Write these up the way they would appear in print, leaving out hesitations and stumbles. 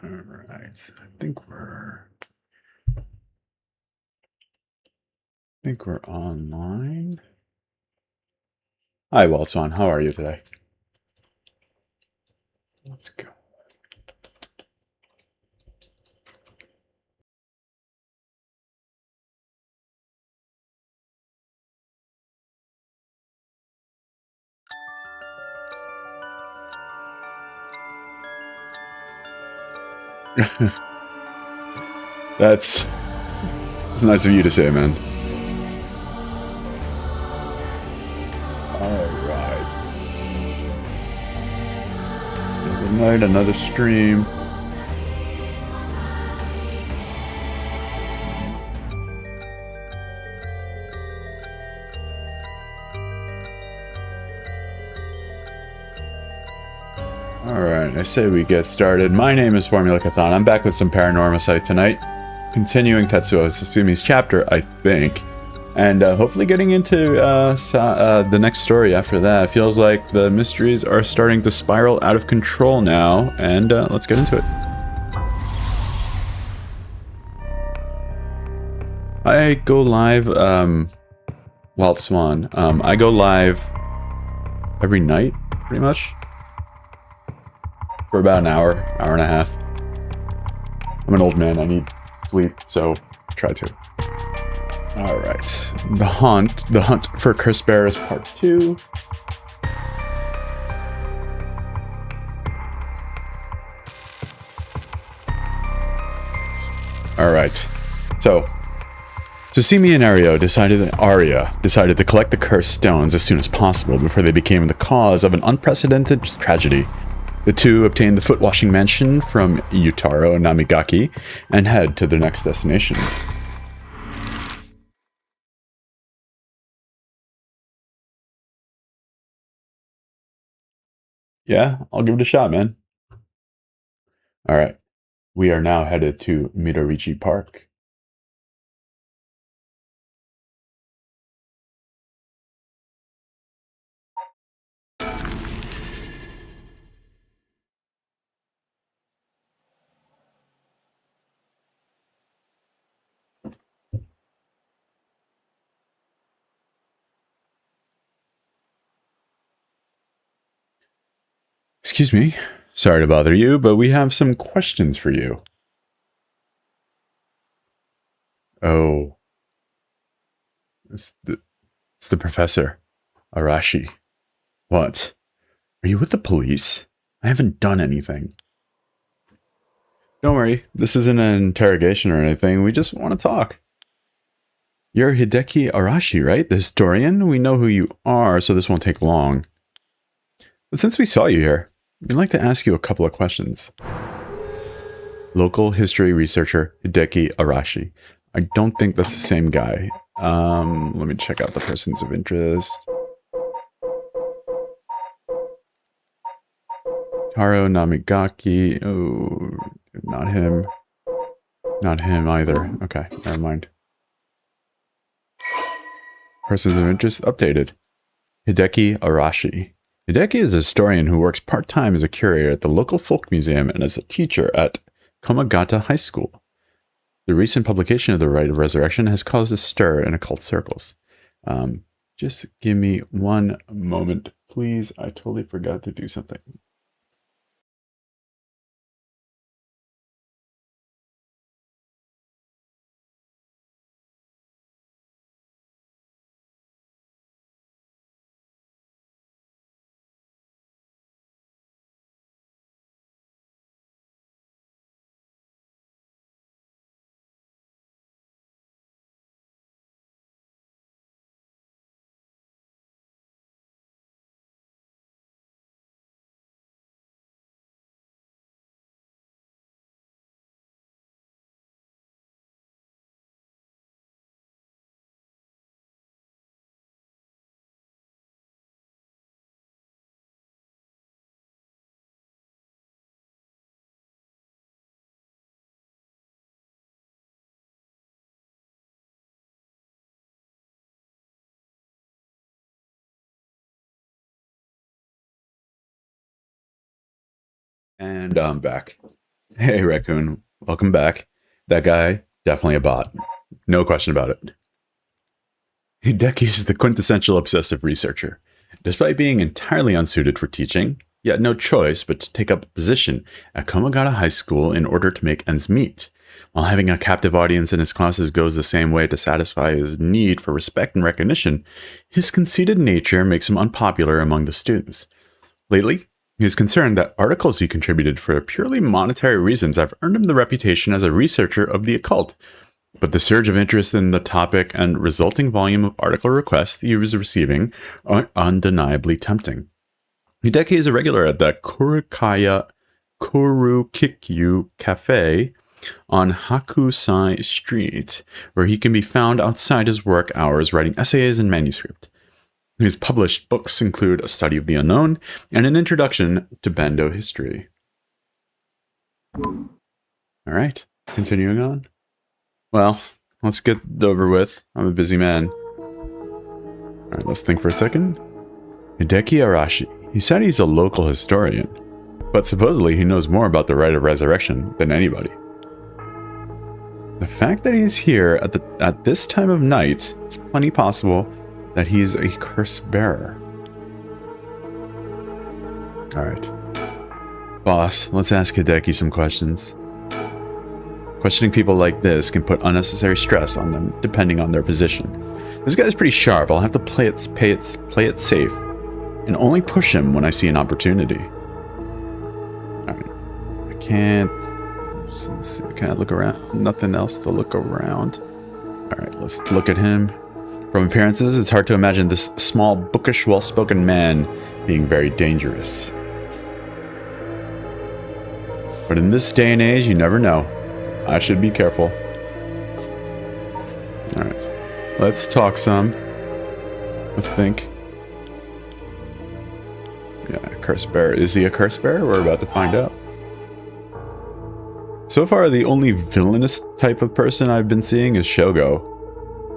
All right. I think we're online. Hi, Waltzman. How are you today? Let's go. That's nice of you to say, man. All right. Good night. Another stream. All right. I say we get started. My name is Formula Cathan. I'm back with some Paranormal Site tonight, continuing Tetsuo Susumi's chapter, I think. And hopefully getting into the next story after that. It feels like the mysteries are starting to spiral out of control now, and let's get into it. I go live, Wild Swan. I go live every night, pretty much, for about an hour and a half. I'm an old man, I need sleep, so try to. Alright. The Hunt for Cursed Bearers Part 2. Alright. So, Susumi and Arya decided to collect the cursed stones as soon as possible before they became the cause of an unprecedented tragedy. The two obtained the foot-washing mansion from Yutaro Namigaki and head to their next destination. Yeah, I'll give it a shot, man. Alright. We are now headed to Midorichi Park. Excuse me. Sorry to bother you, but we have some questions for you. Oh. It's the professor. Arashi. What? Are you with the police? I haven't done anything. Don't worry, this isn't an interrogation or anything. We just want to talk. You're Hideki Arashi, right? The historian? We know who you are, so this won't take long. But since we saw you here, we'd like to ask you a couple of questions. Local history researcher Hideki Arashi. I don't think that's the same guy. Let me check out the persons of interest. Taro Namigaki. Oh, not him. Not him either. Okay, never mind. Persons of interest updated. Hideki Arashi. Hideki is a historian who works part-time as a curator at the local folk museum and as a teacher at Komagata High School. The recent publication of The Rite of Resurrection has caused a stir in occult circles. Just give me one moment, please. I totally forgot to do something. And I'm back. Hey, Raccoon. Welcome back. That guy, definitely a bot. No question about it. Hideki is the quintessential obsessive researcher. Despite being entirely unsuited for teaching, he had no choice but to take up a position at Komagata High School in order to make ends meet. While having a captive audience in his classes goes the same way to satisfy his need for respect and recognition, his conceited nature makes him unpopular among the students. Lately, he is concerned that articles he contributed for purely monetary reasons have earned him the reputation as a researcher of the occult. But the surge of interest in the topic and resulting volume of article requests he was receiving are undeniably tempting. Hideki is a regular at the Kurukikyu Cafe on Hakusai Street, where he can be found outside his work hours writing essays and manuscript. His published books include A Study of the Unknown and an introduction to Bando history. All right, continuing on. Well, let's get it over with. I'm a busy man. All right, let's think for a second. Hideki Arashi. He said he's a local historian, but supposedly he knows more about the Rite of Resurrection than anybody. The fact that he's here at this time of night, it's plenty possible that he's a curse bearer. Alright. Boss, let's ask Hideki some questions. Questioning people like this can put unnecessary stress on them, depending on their position. This guy's pretty sharp. I'll have to play it safe, and only push him when I see an opportunity. Alright. I can't look around. Nothing else to look around. Alright, let's look at him. From appearances, it's hard to imagine this small, bookish, well-spoken man being very dangerous. But in this day and age, you never know. I should be careful. Alright. Let's talk some. Let's think. Yeah, curse bearer. Is he a curse bearer? We're about to find out. So far, the only villainous type of person I've been seeing is Shogo.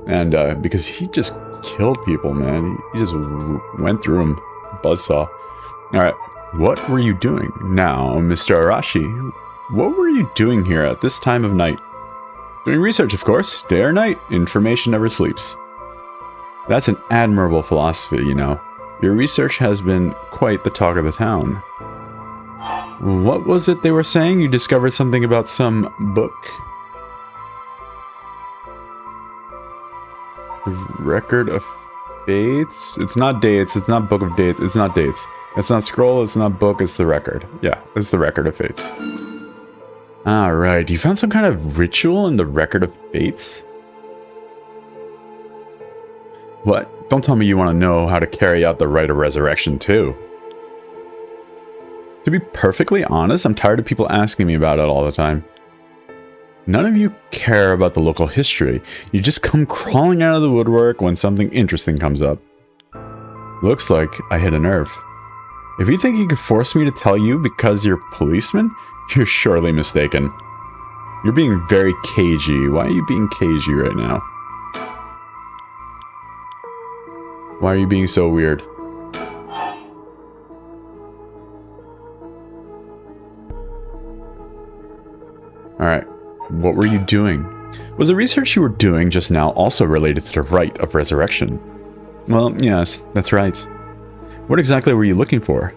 And because he just killed people, man. He just went through them. Buzzsaw. Alright, what were you doing? Now, Mr. Arashi, what were you doing here at this time of night? Doing research, of course. Day or night, information never sleeps. That's an admirable philosophy, you know. Your research has been quite the talk of the town. What was it they were saying? You discovered something about some book? Record of dates? It's not dates. It's not book of dates. It's not dates. It's not scroll. It's not book. It's the record. Yeah, it's the record of fates. Alright, you found some kind of ritual in the record of fates? What? Don't tell me you want to know how to carry out the rite of resurrection too. To be perfectly honest, I'm tired of people asking me about it all the time. None of you care about the local history. You just come crawling out of the woodwork when something interesting comes up. Looks like I hit a nerve. If you think you can force me to tell you because you're a policeman, you're surely mistaken. You're being very cagey. Why are you being cagey right now? Why are you being so weird? Alright. What were you doing? Was the research you were doing just now also related to the rite of resurrection? Well, yes, that's right. What exactly were you looking for?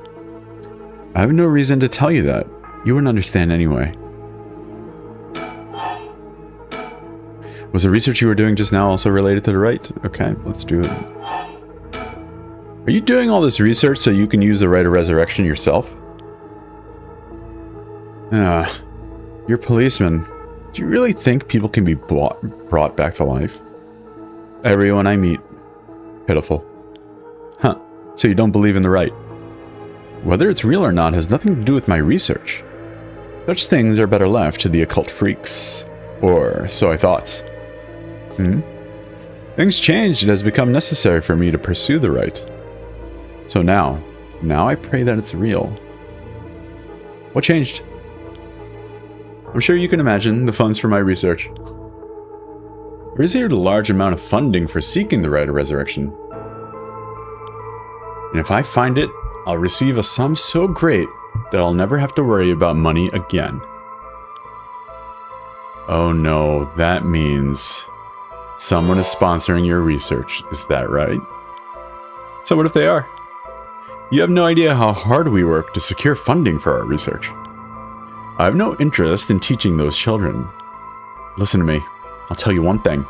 I have no reason to tell you that. You wouldn't understand anyway. Was the research you were doing just now also related to the rite? Okay, let's do it. Are you doing all this research so you can use the rite of resurrection yourself? You're a policeman. Do you really think people can be brought back to life? Everyone I meet. Pitiful. Huh. So you don't believe in the rite? Whether it's real or not has nothing to do with my research. Such things are better left to the occult freaks. Or so I thought. Things changed. It has become necessary for me to pursue the rite. So now I pray that it's real. What changed? I'm sure you can imagine the funds for my research. I received a large amount of funding for seeking the rite of resurrection. And if I find it, I'll receive a sum so great that I'll never have to worry about money again. Oh no, that means someone is sponsoring your research. Is that right? So what if they are? You have no idea how hard we work to secure funding for our research. I have no interest in teaching those children. Listen to me. I'll tell you one thing.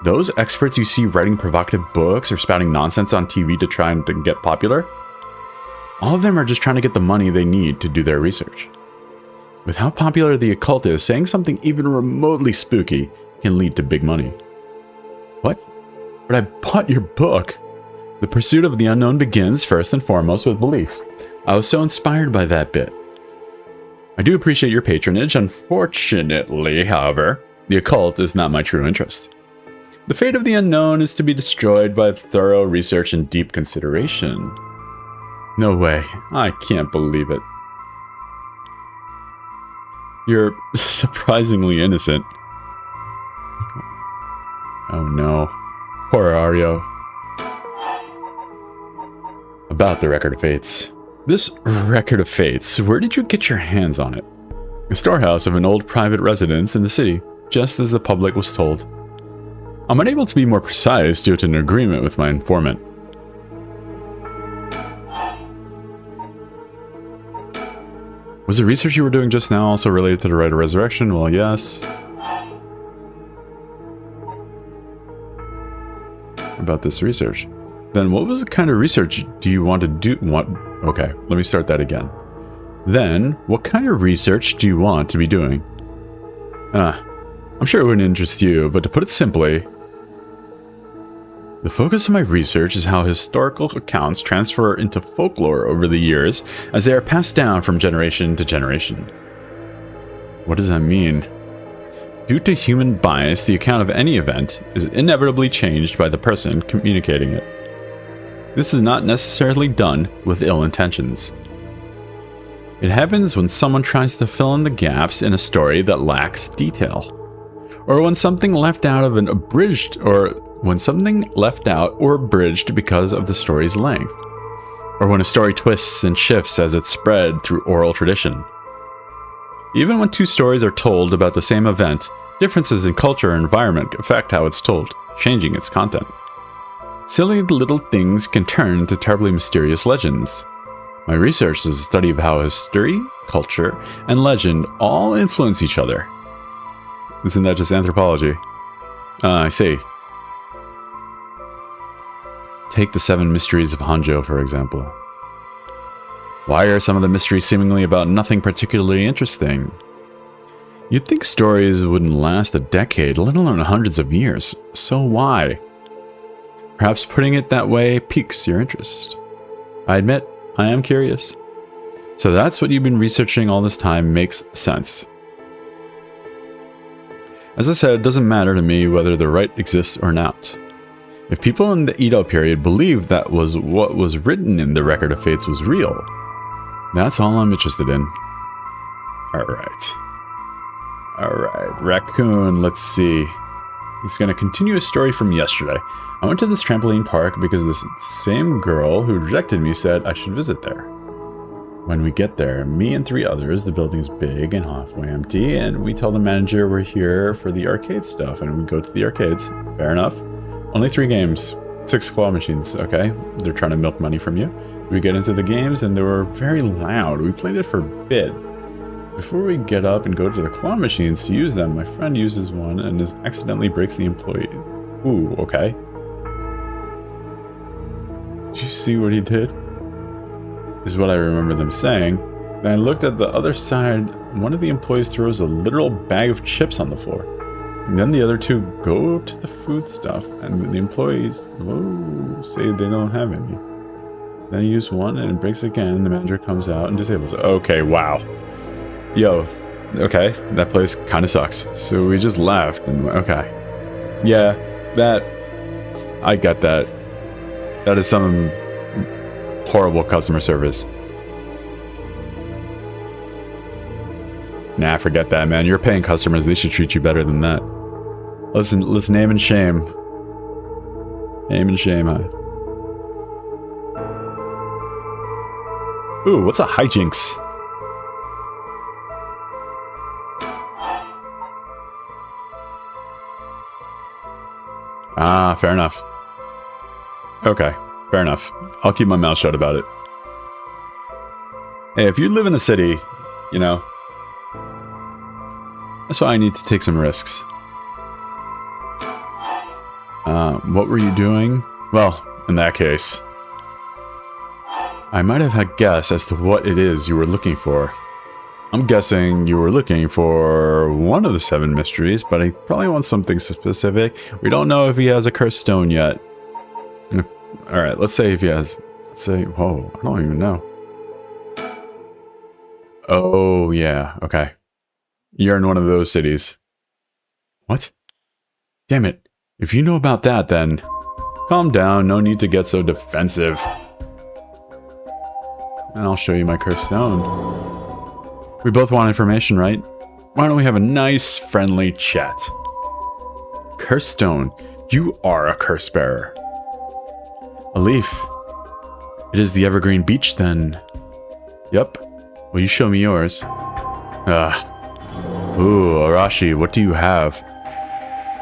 Those experts you see writing provocative books or spouting nonsense on TV to try and get popular, all of them are just trying to get the money they need to do their research. With how popular the occult is, saying something even remotely spooky can lead to big money. What? But I bought your book. The pursuit of the unknown begins first and foremost with belief. I was so inspired by that bit. I do appreciate your patronage. Unfortunately, however, the occult is not my true interest. The fate of the unknown is to be destroyed by thorough research and deep consideration. No way. I can't believe it. You're surprisingly innocent. Oh no. Poor Ario. About the Record of Fates. This Record of Fates, where did you get your hands on it? The storehouse of an old private residence in the city, just as the public was told. I'm unable to be more precise due to an agreement with my informant. Was the research you were doing just now also related to the Rite of Resurrection? Well, yes. About this research. Then what was the kind of research do you want to do? Okay, let me start that again. Then, what kind of research do you want to be doing? I'm sure it wouldn't interest you, but to put it simply, the focus of my research is how historical accounts transfer into folklore over the years as they are passed down from generation to generation. What does that mean? Due to human bias, the account of any event is inevitably changed by the person communicating it. This is not necessarily done with ill intentions. It happens when someone tries to fill in the gaps in a story that lacks detail, or when something left out of an abridged, or when something left out or abridged because of the story's length, or when a story twists and shifts as it's spread through oral tradition. Even when two stories are told about the same event, differences in culture and environment affect how it's told, changing its content. Silly little things can turn into terribly mysterious legends. My research is a study of how history, culture, and legend all influence each other. Isn't that just anthropology? I see. Take the 7 mysteries of Hanjo, for example. Why are some of the mysteries seemingly about nothing particularly interesting? You'd think stories wouldn't last a decade, let alone hundreds of years. So why? Perhaps putting it that way piques your interest. I admit, I am curious. So that's what you've been researching all this time makes sense. As I said, it doesn't matter to me whether the right exists or not. If people in the Edo period believed that was what was written in the Record of Fates was real, that's all I'm interested in. Alright, Raccoon, let's see. He's going to continue a story from yesterday. I went to this trampoline park because this same girl who rejected me said I should visit there. When we get there, me and 3 others, the building's big and halfway empty, and we tell the manager we're here for the arcade stuff, and we go to the arcades. Fair enough. Only 3 games. 6 claw machines, okay? They're trying to milk money from you. We get into the games, and they were very loud. We played it for a bit. Before we get up and go to the claw machines to use them, my friend uses one and accidentally breaks the employee. Ooh, okay. Did you see what he did? Is what I remember them saying. Then I looked at the other side. One of the employees throws a literal bag of chips on the floor. And then the other 2 go to the food stuff, and the employees say they don't have any. Then I use one and it breaks again. The manager comes out and disables it. Okay, wow. Yo, okay, that place kind of sucks. So we just left and okay. Yeah, that, I got that. That is some horrible customer service. Nah, forget that, man. You're paying customers. They should treat you better than that. Listen, let's name and shame. Name and shame, huh? Ooh, what's a hijinks? Ah, fair enough. Okay, fair enough. I'll keep my mouth shut about it. Hey, if you live in a city, you know, that's why I need to take some risks. What were you doing? Well, in that case, I might have had a guess as to what it is you were looking for. I'm guessing you were looking for one of the 7 mysteries, but I probably want something specific. We don't know if he has a cursed stone yet. Alright, let's say if he has... Let's say... Whoa, I don't even know. Oh, yeah, okay. You're in one of those cities. What? Damn it. If you know about that, then... Calm down, no need to get so defensive. And I'll show you my cursed stone. We both want information, right? Why don't we have a nice, friendly chat? Cursed stone. You are a curse bearer. A leaf. It is the Evergreen Beach, then. Yep. Will you show me yours? Ooh, Arashi, what do you have?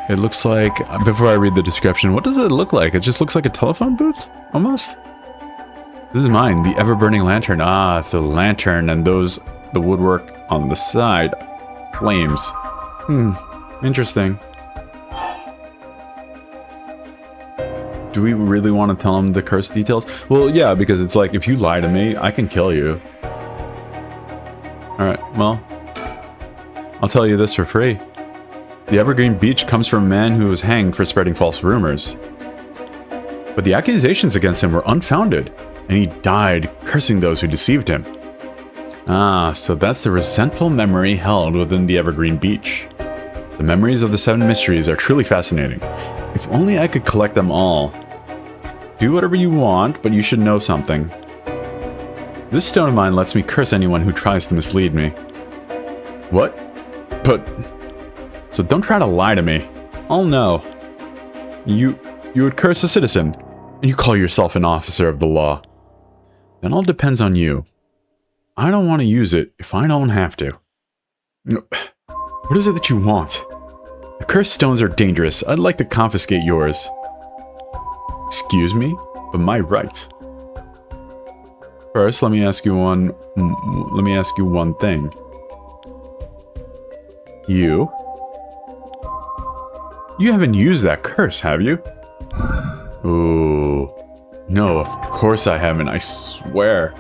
It looks like... Before I read the description, what does it look like? It just looks like a telephone booth? Almost? This is mine, the ever-burning lantern. Ah, it's a lantern, and those... The woodwork on the side. Flames. Interesting. Do we really want to tell him the curse details? Well, yeah, because it's like, if you lie to me, I can kill you. Alright, well, I'll tell you this for free. The Evergreen Beach comes from a man who was hanged for spreading false rumors. But the accusations against him were unfounded, and he died cursing those who deceived him. Ah, so that's the resentful memory held within the Evergreen Beach. The memories of the 7 mysteries are truly fascinating. If only I could collect them all. Do whatever you want, but you should know something. This stone of mine lets me curse anyone who tries to mislead me. What? But... So don't try to lie to me. I'll know. You would curse a citizen, and you call yourself an officer of the law. Then all depends on you. I don't want to use it if I don't have to. What is it that you want? The cursed stones are dangerous. I'd like to confiscate yours. Excuse me? But my right. First, let me ask you one thing. You haven't used that curse, have you? Ooh. No, of course I haven't, I swear.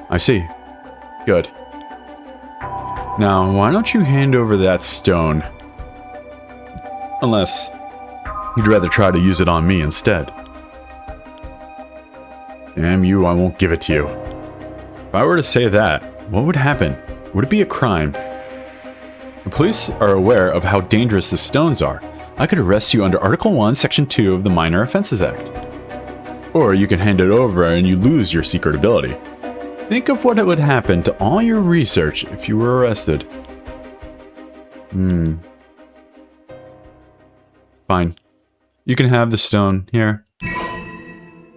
I see. Good. Now, why don't you hand over that stone? Unless you'd rather try to use it on me instead. Damn you, I won't give it to you. If I were to say that, what would happen? Would it be a crime? The police are aware of how dangerous the stones are. I could arrest you under Article 1, Section 2 of the Minor Offenses Act. Or you can hand it over and you lose your secret ability. Think of what would happen to all your research if you were arrested. Fine. You can have the stone. Here.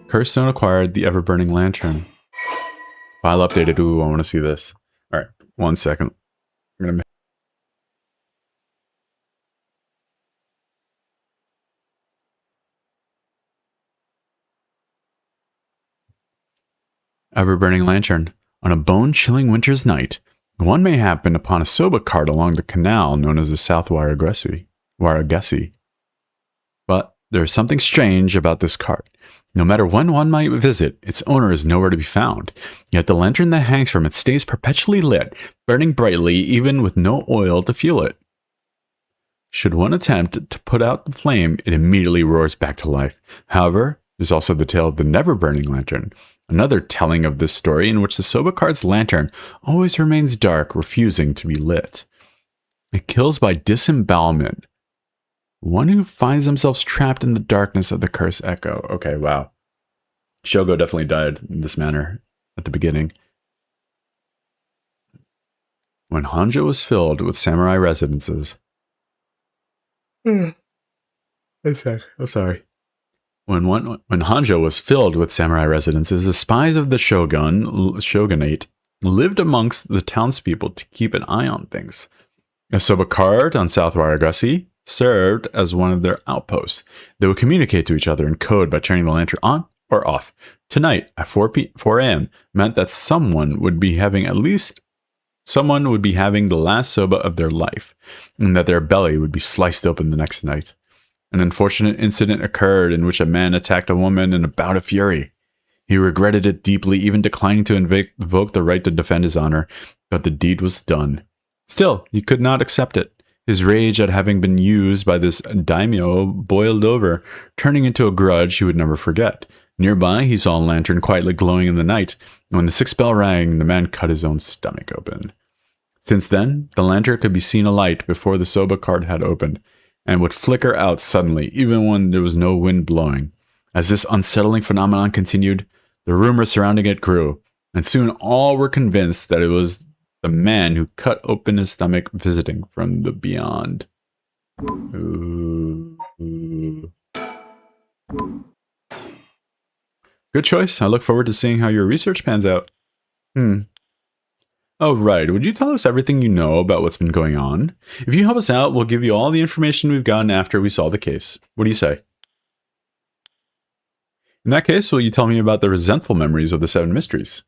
Cursed stone acquired, the ever-burning lantern. File updated. Ooh, I want to see this. Alright, 1 second. I'm gonna... Ever-burning lantern. On a bone-chilling winter's night, one may happen upon a soba cart along the canal known as the South Waragassi. But there is something strange about this cart. No matter when one might visit, its owner is nowhere to be found. Yet the lantern that hangs from it stays perpetually lit, burning brightly even with no oil to fuel it. Should one attempt to put out the flame, it immediately roars back to life. However, there's also the tale of the never-burning lantern. Another telling of this story in which the soba cart's lantern always remains dark, refusing to be lit. It kills by disembowelment. One who finds themselves trapped in the darkness of the cursed echo. Okay, wow. Shogo definitely died in this manner at the beginning. When Honjo was filled with samurai residences... I'm sorry. When Honjo was filled with samurai residences, the spies of the shogunate lived amongst the townspeople to keep an eye on things. A soba card on South Waragussi served as one of their outposts. They would communicate to each other in code by turning the lantern on or off. Tonight at 4 a.m. meant that someone would be having the last soba of their life, and that their belly would be sliced open the next night. An unfortunate incident occurred in which a man attacked a woman in a bout of fury. He regretted it deeply, even declining to invoke the right to defend his honor, but the deed was done. Still, he could not accept it. His rage at having been used by this daimyo boiled over, turning into a grudge he would never forget. Nearby, he saw a lantern quietly glowing in the night, and when the 6th bell rang, the man cut his own stomach open. Since then, the lantern could be seen alight before the soba card had opened, and would flicker out suddenly, even when there was no wind blowing. As this unsettling phenomenon continued, the rumors surrounding it grew, and soon all were convinced that it was the man who cut open his stomach visiting from the beyond. Ooh. Good choice. I look forward to seeing how your research pans out. Oh, right. Would you tell us everything you know about what's been going on? If you help us out, we'll give you all the information we've gotten after we solve the case. What do you say? In that case, will you tell me about the resentful memories of the 7 mysteries?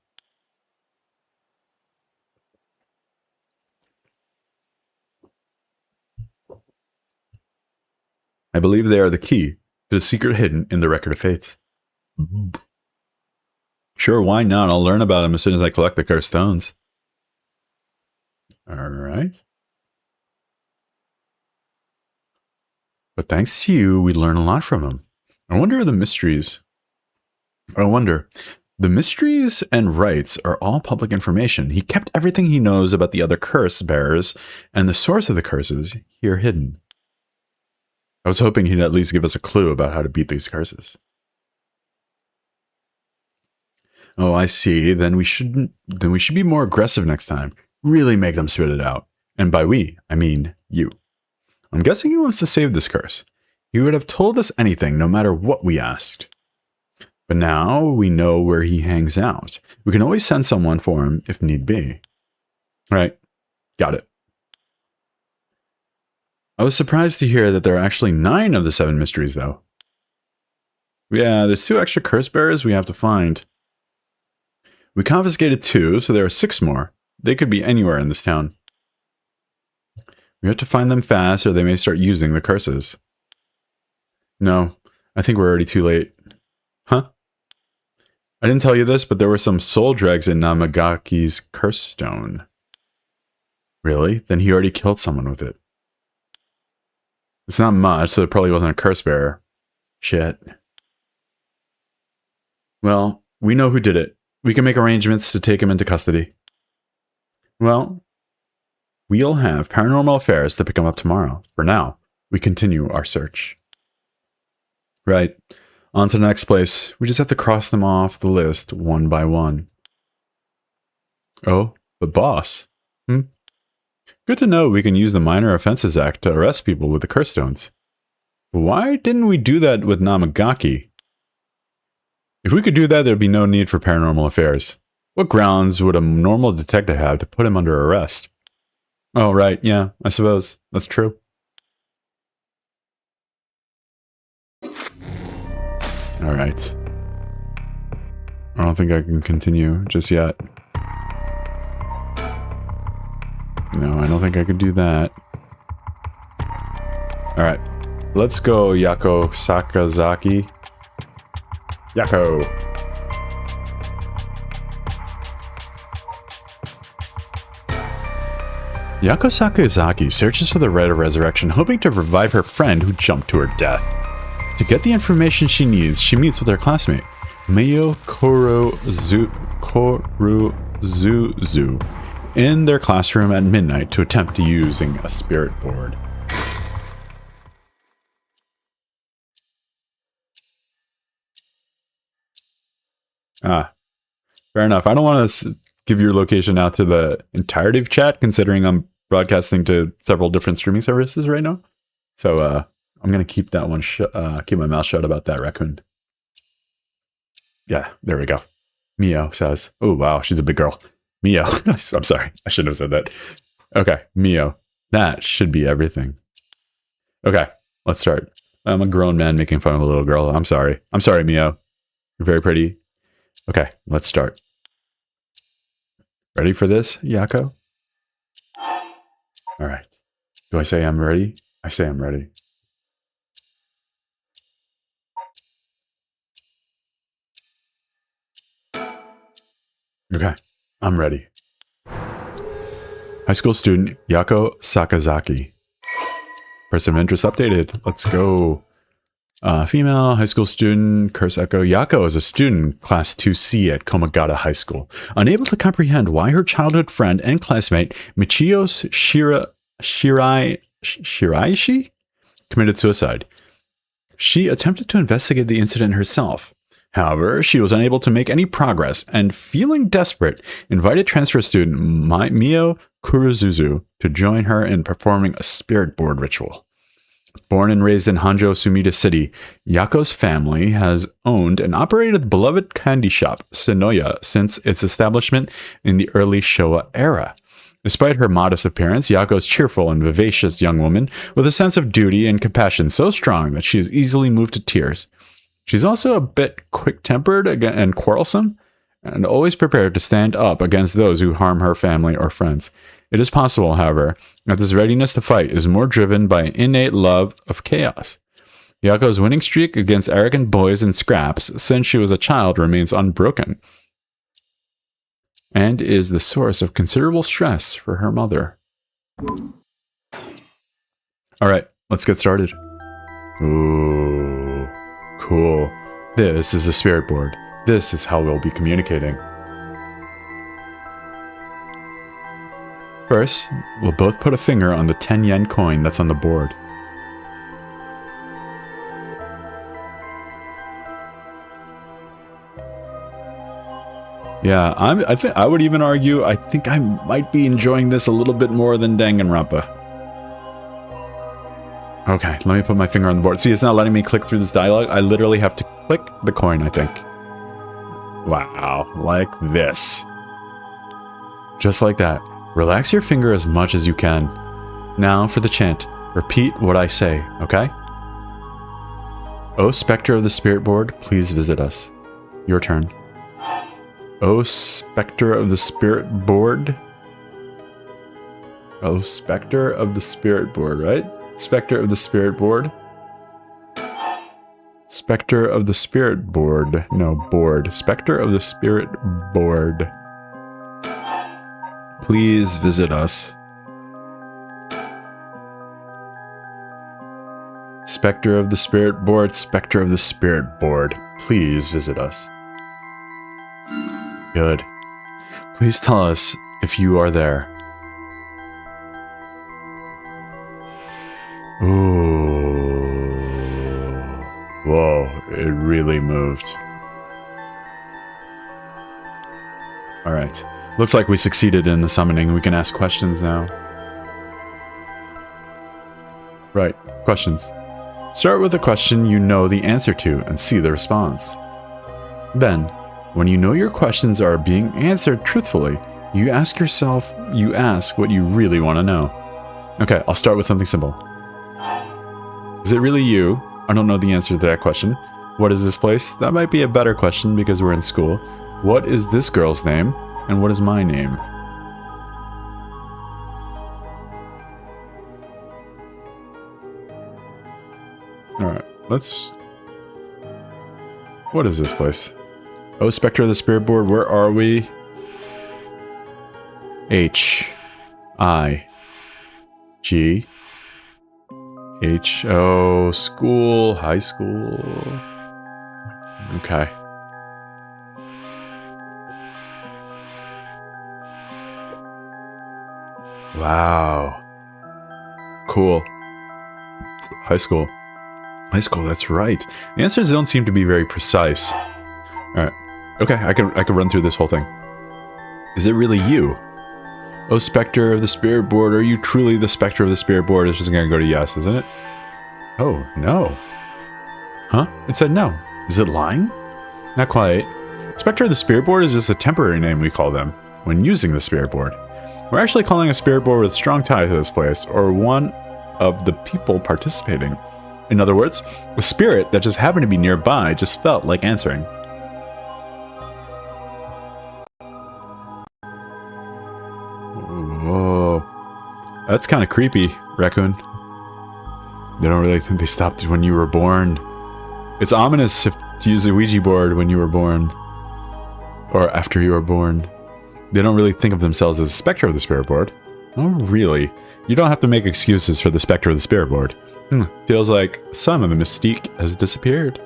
I believe they are the key to the secret hidden in the Record of Fates. Sure, why not? I'll learn about them as soon as I collect the cursed stones. Alright. But thanks to you, we learn a lot from them. The mysteries and rites are all public information. He kept everything he knows about the other curse bearers and the source of the curses here hidden. I was hoping he'd at least give us a clue about how to beat these curses. Oh, I see. Then we should be more aggressive next time. Really make them spit it out. And by we, I mean you. I'm guessing he wants to save this curse. He would have told us anything, no matter what we asked. But now we know where he hangs out. We can always send someone for him if need be. Right. Got it. I was surprised to hear that there are actually 9 of the 7 mysteries, though. Yeah, there's 2 extra curse bearers we have to find. We confiscated 2, so there are 6 more. They could be anywhere in this town. We have to find them fast, or they may start using the curses. No, I think we're already too late. Huh? I didn't tell you this, but there were some soul dregs in Namagaki's curse stone. Really? Then he already killed someone with it. It's not much, so it probably wasn't a curse bearer. Shit. Well, we know who did it. We can make arrangements to take him into custody. Well, we'll have Paranormal Affairs to pick him up tomorrow. For now, we continue our search. Right. On to the next place. We just have to cross them off the list one by one. Oh, the boss. Good to know we can use the Minor Offenses Act to arrest people with the curse stones. Why didn't we do that with Namagaki? If we could do that, there'd be no need for Paranormal Affairs. What grounds would a normal detective have to put him under arrest? Oh, right, yeah, I suppose. That's true. Alright. I don't think I can continue just yet. No, I don't think I could do that. Alright. Let's go, Yako Sakazaki. Yako! Yako Sakazaki searches for the Rite of Resurrection, hoping to revive her friend who jumped to her death. To get the information she needs, she meets with her classmate, Mayo Koruzuzu, in their classroom at midnight to attempt using a spirit board. Ah, fair enough. I don't want to give your location out to the entirety of chat, considering I'm broadcasting to several different streaming services right now. So I'm going to keep that one keep my mouth shut about that raccoon. Yeah, there we go. Mio says, oh wow, she's a big girl. Mio. I'm sorry. I shouldn't have said that. Okay, Mio. That should be everything. Okay, let's start. I'm a grown man making fun of a little girl. I'm sorry. I'm sorry, Mio. You're very pretty. Okay, let's start. Ready for this, Yako? All right. Do I say I'm ready? I say I'm ready. Okay, I'm ready. High school student Yako Sakazaki. Person of interest updated. Let's go. Female high school student Curse Echo. Yako is a student, class 2C at Komagata High School. Unable to comprehend why her childhood friend and classmate Michio Shiraishi committed suicide. She attempted to investigate the incident herself. However, she was unable to make any progress and, feeling desperate, invited transfer student Mio Kuruzuzu to join her in performing a spirit board ritual. Born and raised in Hanjo, Sumida City, Yako's family has owned and operated the beloved candy shop, Sonoya, since its establishment in the early Showa era. Despite her modest appearance, Yako is cheerful and vivacious young woman with a sense of duty and compassion so strong that she is easily moved to tears. She's also a bit quick-tempered and quarrelsome, and always prepared to stand up against those who harm her family or friends. It is possible, however, that this readiness to fight is more driven by an innate love of chaos. Yako's winning streak against arrogant boys and scraps since she was a child remains unbroken, and is the source of considerable stress for her mother. Alright, let's get started. Ooh, cool. This is the spirit board. This is how we'll be communicating. First, we'll both put a finger on the 10 yen coin that's on the board. Yeah, I would even argue, I think I might be enjoying this a little bit more than Danganronpa. Okay, let me put my finger on the board. See, it's not letting me click through this dialogue. I literally have to click the coin, I think. Wow, like this. Just like that. Relax your finger as much as you can. Now for the chant. Repeat what I say, okay? O Spectre of the Spirit Board, please visit us. Your turn. O Spectre of the Spirit Board. O Spectre of the Spirit Board, right? Spectre of the Spirit Board. Spectre of the Spirit Board. No, board. Spectre of the Spirit Board. Please visit us. Spectre of the Spirit Board. Spectre of the Spirit Board. Please visit us. Good. Please tell us if you are there. Ooh. Whoa, it really moved. Alright. Looks like we succeeded in the summoning. We can ask questions now. Right, questions. Start with a question you know the answer to and see the response. Then, when you know your questions are being answered truthfully, you ask what you really want to know. Okay, I'll start with something simple. Is it really you? I don't know the answer to that question. What is this place? That might be a better question because we're in school. What is this girl's name? And what is my name? Alright, let's... What is this place? Oh, Spectre of the Spirit Board, where are we? H. I. G. H. O. School. High school. Okay. Wow. Cool. High school. High school, that's right. The answers don't seem to be very precise. Alright. Okay, I can run through this whole thing. Is it really you? Oh, Spectre of the Spirit Board, are you truly the Spectre of the Spirit Board? It's just gonna go to yes, isn't it? Oh, no. Huh? It said no. Is it lying? Not quite. Spectre of the Spirit Board is just a temporary name we call them. when using the spirit board. We're actually calling a spirit board with strong ties to this place, or one of the people participating. In other words, a spirit that just happened to be nearby just felt like answering. Whoa. That's kind of creepy, Raccoon. They don't really think they stopped when you were born. It's ominous to use a Ouija board when you were born. Or after you were born. They don't really think of themselves as a specter of the spirit board. Oh, really? You don't have to make excuses for the specter of the spirit board. Feels like some of the mystique has disappeared.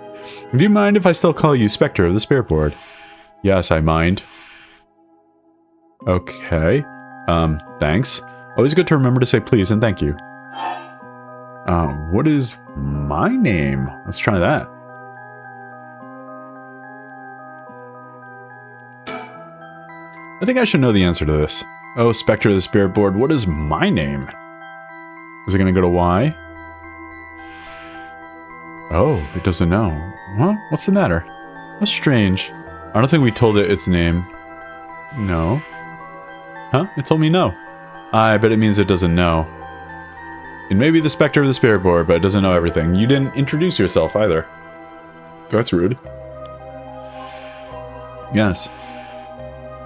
Do you mind if I still call you specter of the spirit board? Yes, I mind. Okay. Thanks. Always good to remember to say please and thank you. What is my name? Let's try that. I think I should know the answer to this. Oh, Spectre of the Spirit Board, what is my name? Is it going to go to Y? Oh, it doesn't know. Huh? What's the matter? That's strange. I don't think we told it its name. No. Huh? It told me no. I bet it means it doesn't know. It may be the Spectre of the Spirit Board, but it doesn't know everything. You didn't introduce yourself either. That's rude. Yes.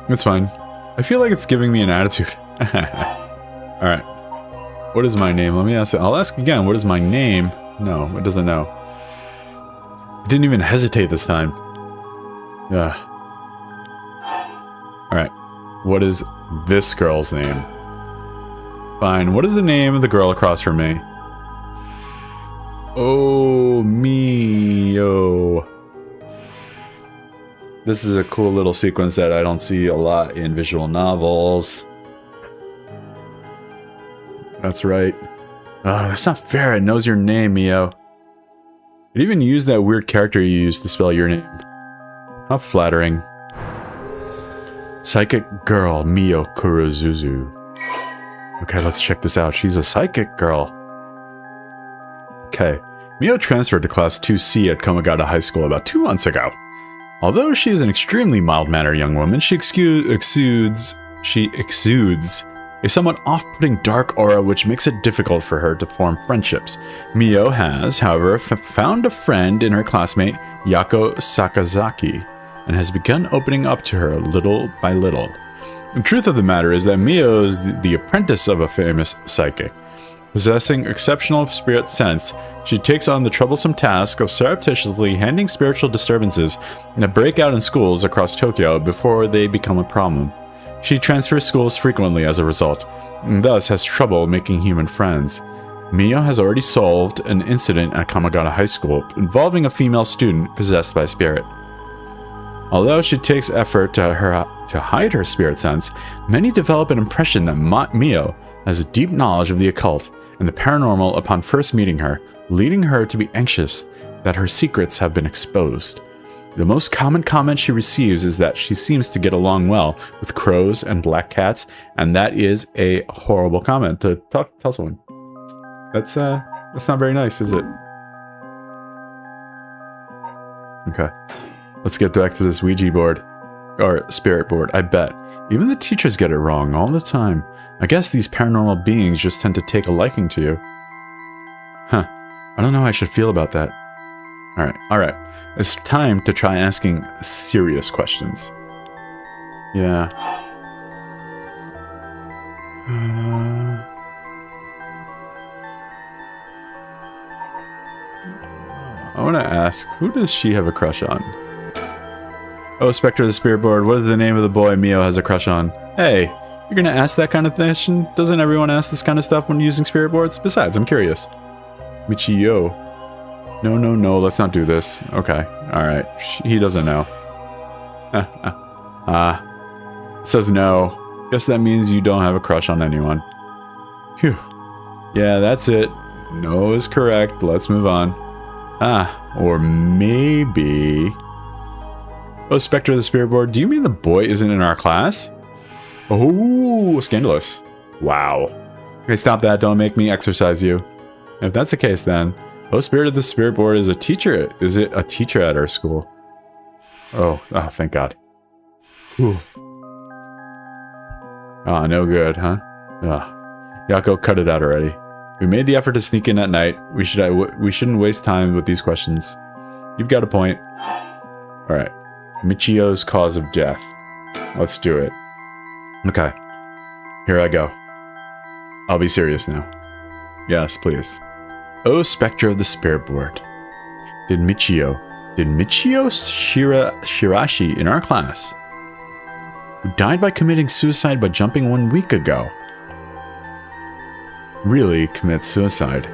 It's fine. I feel like it's giving me an attitude. Alright. What is my name? Let me ask it. I'll ask again. What is my name? No, it doesn't know. It didn't even hesitate this time. Ugh. Alright. What is this girl's name? Fine. What is the name of the girl across from me? Oh, Mio. This is a cool little sequence that I don't see a lot in visual novels. That's right. Oh, that's not fair. It knows your name, Mio. It even used that weird character you used to spell your name. How flattering. Psychic girl, Mio Kurozuzu. Okay, let's check this out. She's a psychic girl. Okay. Mio transferred to Class 2C at Komagata High School about 2 months ago. Although she is an extremely mild-mannered young woman, she exudes a somewhat off-putting dark aura which makes it difficult for her to form friendships. Mio has, however, found a friend in her classmate Yako Sakazaki, and has begun opening up to her little by little. The truth of the matter is that Mio is the apprentice of a famous psychic. Possessing exceptional spirit sense, she takes on the troublesome task of surreptitiously handling spiritual disturbances that break out in schools across Tokyo before they become a problem. She transfers schools frequently as a result, and thus has trouble making human friends. Mio has already solved an incident at Komagata High School involving a female student possessed by spirit. Although she takes effort to hide her spirit sense, many develop an impression that Mio has a deep knowledge of the occult and the paranormal upon first meeting her, leading her to be anxious that her secrets have been exposed. The most common comment she receives is that she seems to get along well with crows and black cats, and that is a horrible comment to tell someone. That's not very nice, is it? Okay. Let's get back to this Ouija board. Or spirit board, I bet. Even the teachers get it wrong all the time. I guess these paranormal beings just tend to take a liking to you. Huh. I don't know how I should feel about that. Alright. It's time to try asking serious questions. Yeah. I want to ask, who does she have a crush on? Oh, Spectre of the Spirit Board, what is the name of the boy Mio has a crush on? Hey, you're gonna ask that kind of question? Doesn't everyone ask this kind of stuff when using spirit boards? Besides, I'm curious. Michiyo. No, let's not do this. Okay, alright. He doesn't know. Says no. Guess that means you don't have a crush on anyone. Phew. Yeah, that's it. No is correct. Let's move on. Or maybe... Oh, Spectre of the Spirit Board, do you mean the boy isn't in our class? Oh, scandalous. Wow. Okay, stop that. Don't make me exercise you. If that's the case, then... Oh, Spirit of the Spirit Board is a teacher. Is it a teacher at our school? Oh, thank God. Whew. Ah, no good, huh? Yako, cut it out already. We made the effort to sneak in at night. We shouldn't waste time with these questions. You've got a point. Alright. Michio's cause of death. Let's do it. Okay. Here I go. I'll be serious now. Yes, please. Oh, Spectre of the Spirit Board. Did Michio Shirashi in our class, who died by committing suicide by jumping 1 week ago, really commit suicide?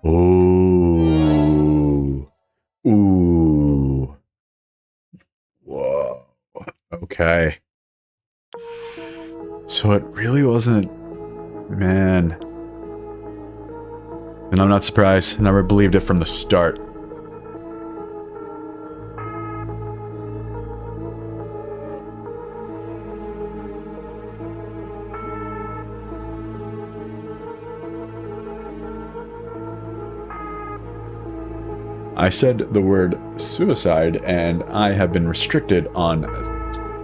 Ooh. Ooh. Whoa. Okay. So it really wasn't... Man. And I'm not surprised. I never believed it from the start. I said the word suicide, and I have been restricted on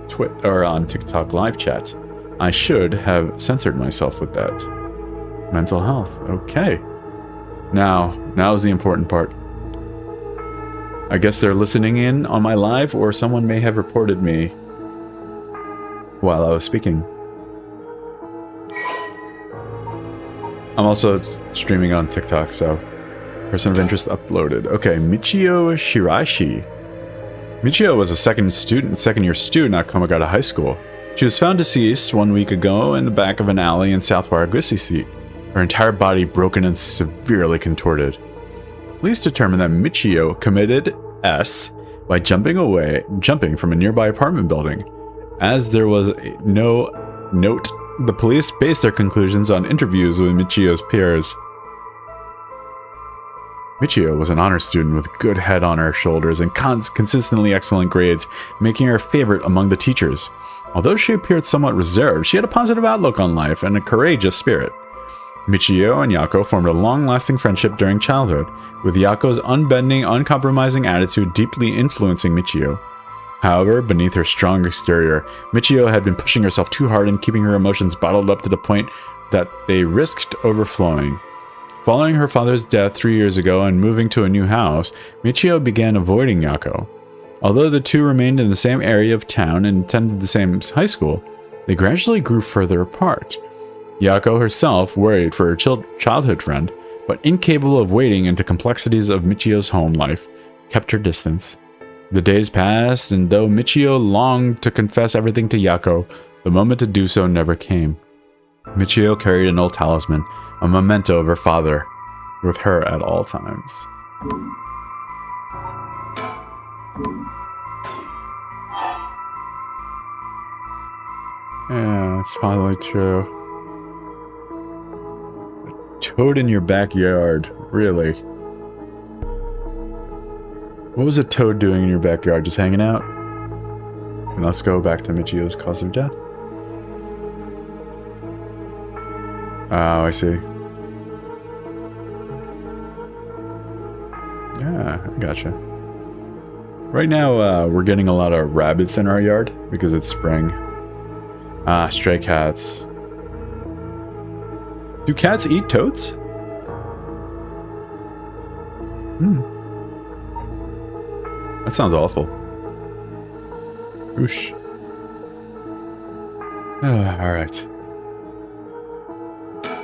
Twitter or on TikTok live chat. I should have censored myself with that. Mental health. Okay. Now's the important part. I guess they're listening in on my live, or someone may have reported me while I was speaking. I'm also streaming on TikTok, so person of interest uploaded. Okay, Michio Shirashi. Michio was a second-year student at Komagata High School. She was found deceased 1 week ago in the back of an alley in South Waraguchi. Her entire body broken and severely contorted. Police determined that Michio committed S by jumping from a nearby apartment building. As there was no note, the police based their conclusions on interviews with Michio's peers. Michio was an honor student with a good head on her shoulders and consistently excellent grades, making her a favorite among the teachers. Although she appeared somewhat reserved, she had a positive outlook on life and a courageous spirit. Michio and Yako formed a long-lasting friendship during childhood, with Yako's unbending, uncompromising attitude deeply influencing Michio. However, beneath her strong exterior, Michio had been pushing herself too hard and keeping her emotions bottled up to the point that they risked overflowing. Following her father's death 3 years ago and moving to a new house, Michio began avoiding Yako. Although the two remained in the same area of town and attended the same high school, they gradually grew further apart. Yako herself worried for her childhood friend, but incapable of wading into complexities of Michio's home life, kept her distance. The days passed, and though Michio longed to confess everything to Yako, the moment to do so never came. Michio carried an old talisman, a memento of her father, with her at all times. Yeah, it's probably true. A toad in your backyard, really? What was a toad doing in your backyard? Just hanging out? And let's go back to Michio's cause of death. Oh, I see. Yeah, I gotcha. Right now, we're getting a lot of rabbits in our yard because it's spring. Ah, stray cats. Do cats eat toads? That sounds awful. Oosh. Alright.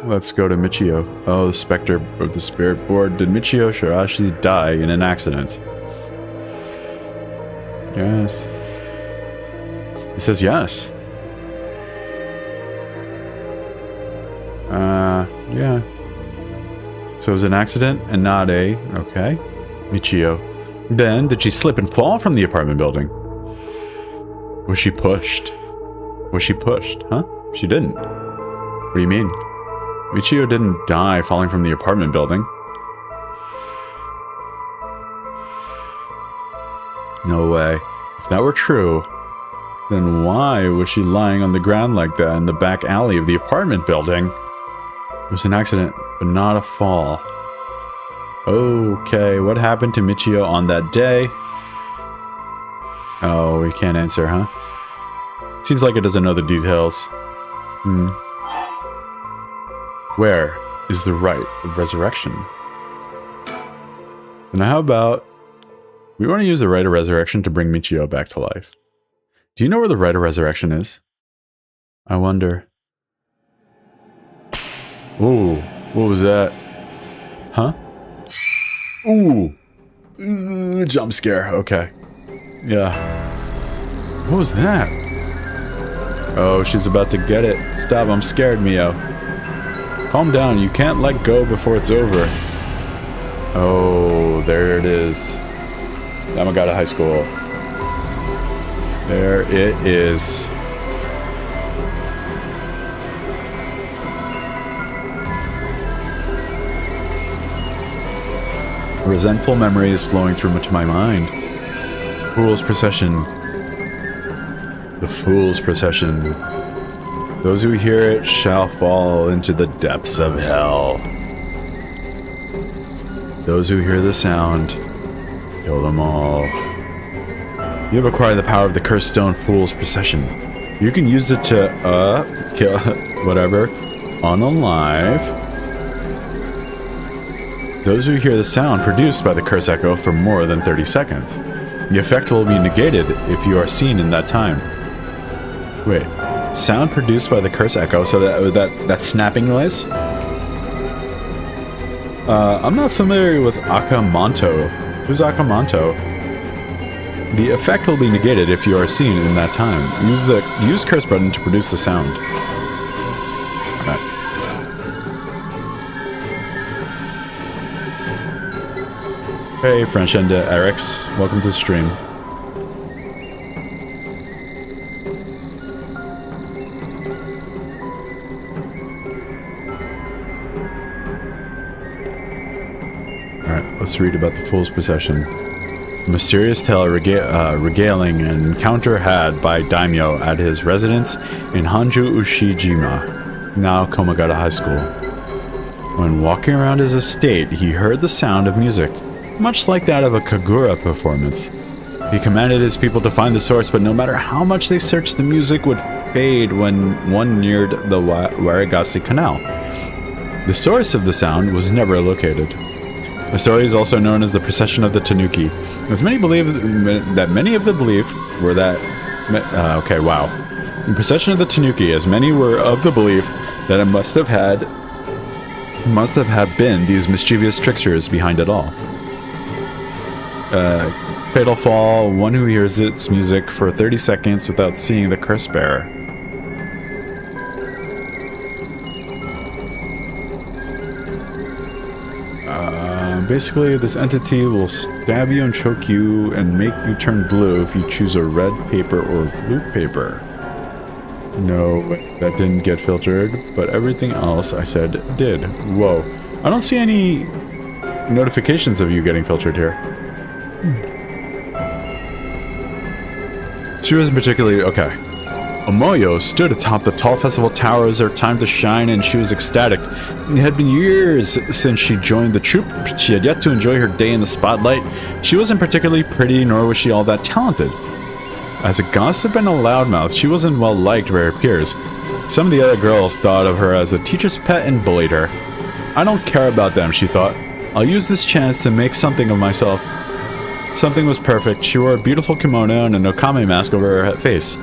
Let's go to Michio. Oh, the Spectre of the Spirit Board. Did Michio Shirashi die in an accident? Yes. It says yes. Yeah. So it was an accident and not a... Okay. Michio. Then, did she slip and fall from the apartment building? Was she pushed? Was she pushed, huh? She didn't. What do you mean? Michio didn't die falling from the apartment building. No way. If that were true, then why was she lying on the ground like that in the back alley of the apartment building? It was an accident, but not a fall. Okay, what happened to Michio on that day? Oh, we can't answer, huh? Seems like it doesn't know the details. Where is the rite of resurrection? And how about we want to use the rite of resurrection to bring Michio back to life? Do you know where the rite of resurrection is? I wonder. Ooh, what was that? Huh? Ooh. Jump scare, okay. Yeah. What was that? Oh, she's about to get it. Stop, I'm scared, Mio. Calm down, you can't let go before it's over. Oh, there it is. Yamagata High School. There it is. A resentful memory is flowing through my mind. Fool's Procession. The Fool's Procession. Those who hear it shall fall into the depths of hell. Those who hear the sound, kill them all. You have acquired the power of the Cursed Stone Fool's Procession. You can use it to, kill, whatever, unalive those who hear the sound produced by the curse echo for more than 30 seconds. The effect will be negated if you are seen in that time. Wait, sound produced by the curse echo, so that snapping noise? I'm not familiar with Akamanto. Who's Akamanto? The effect will be negated if you are seen in that time. Use the use curse button to produce the sound. Alright. Hey, French and Eric's. Welcome to the stream. Alright, let's read about the Fool's Procession. A mysterious tale regaling an encounter had by Daimyo at his residence in Hanju Ushijima, now Komagata High School. When walking around his estate, he heard the sound of music, much like that of a Kagura performance. He commanded his people to find the source, but no matter how much they searched, the music would fade when one neared the Warigasi Canal. The source of the sound was never located. The story is also known as the Procession of the Tanuki, as many believe that many of the belief were that... okay, wow. The Procession of the Tanuki, as many were of the belief that it must have been these mischievous tricksters behind it all. Fatal Fall, one who hears its music for 30 seconds without seeing the curse bearer. Basically, this entity will stab you and choke you and make you turn blue if you choose a red paper or blue paper. No, that didn't get filtered, but everything else I said did. Whoa. I don't see any notifications of you getting filtered here. She wasn't particularly... okay. Omoyo stood atop the tall festival tower as her time to shine, and she was ecstatic. It had been years since she joined the troupe. She had yet to enjoy her day in the spotlight. She wasn't particularly pretty, nor was she all that talented. As a gossip and a loudmouth, she wasn't well liked by her peers. Some of the other girls thought of her as a teacher's pet and bullied her. I don't care about them, she thought. I'll use this chance to make something of myself. Something was perfect. She wore a beautiful kimono and an okame mask over her face.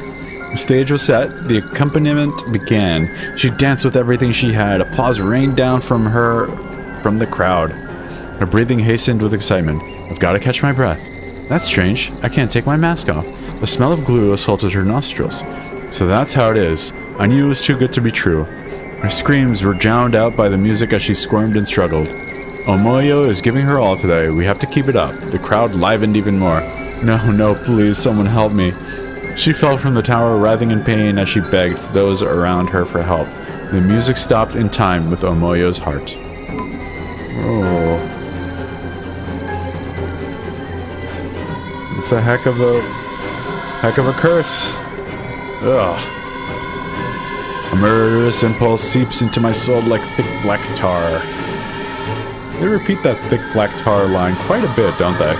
The stage was set, the accompaniment began. She danced with everything she had. Applause rained down from the crowd. Her breathing hastened with excitement. I've got to catch my breath. That's strange. I can't take my mask off. The smell of glue assaulted her nostrils. So that's how it is. I knew it was too good to be true. Her screams were drowned out by the music as she squirmed and struggled. Omoyo is giving her all today. We have to keep it up. The crowd livened even more. No, please, someone help me. She fell from the tower, writhing in pain as she begged those around her for help. The music stopped in time with Omoyo's heart. Oh. It's a heck of a curse. Ugh. A murderous impulse seeps into my soul like thick black tar. They repeat that thick black tar line quite a bit, don't they?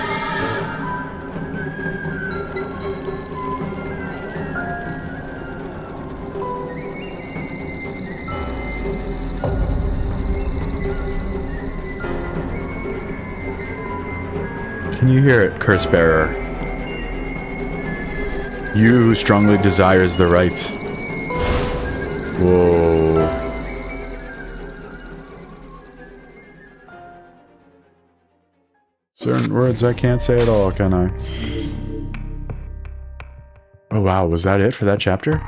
you hear it, curse bearer. You who strongly desires the right. Whoa. Certain words I can't say at all, can I? Oh wow, was that it for that chapter?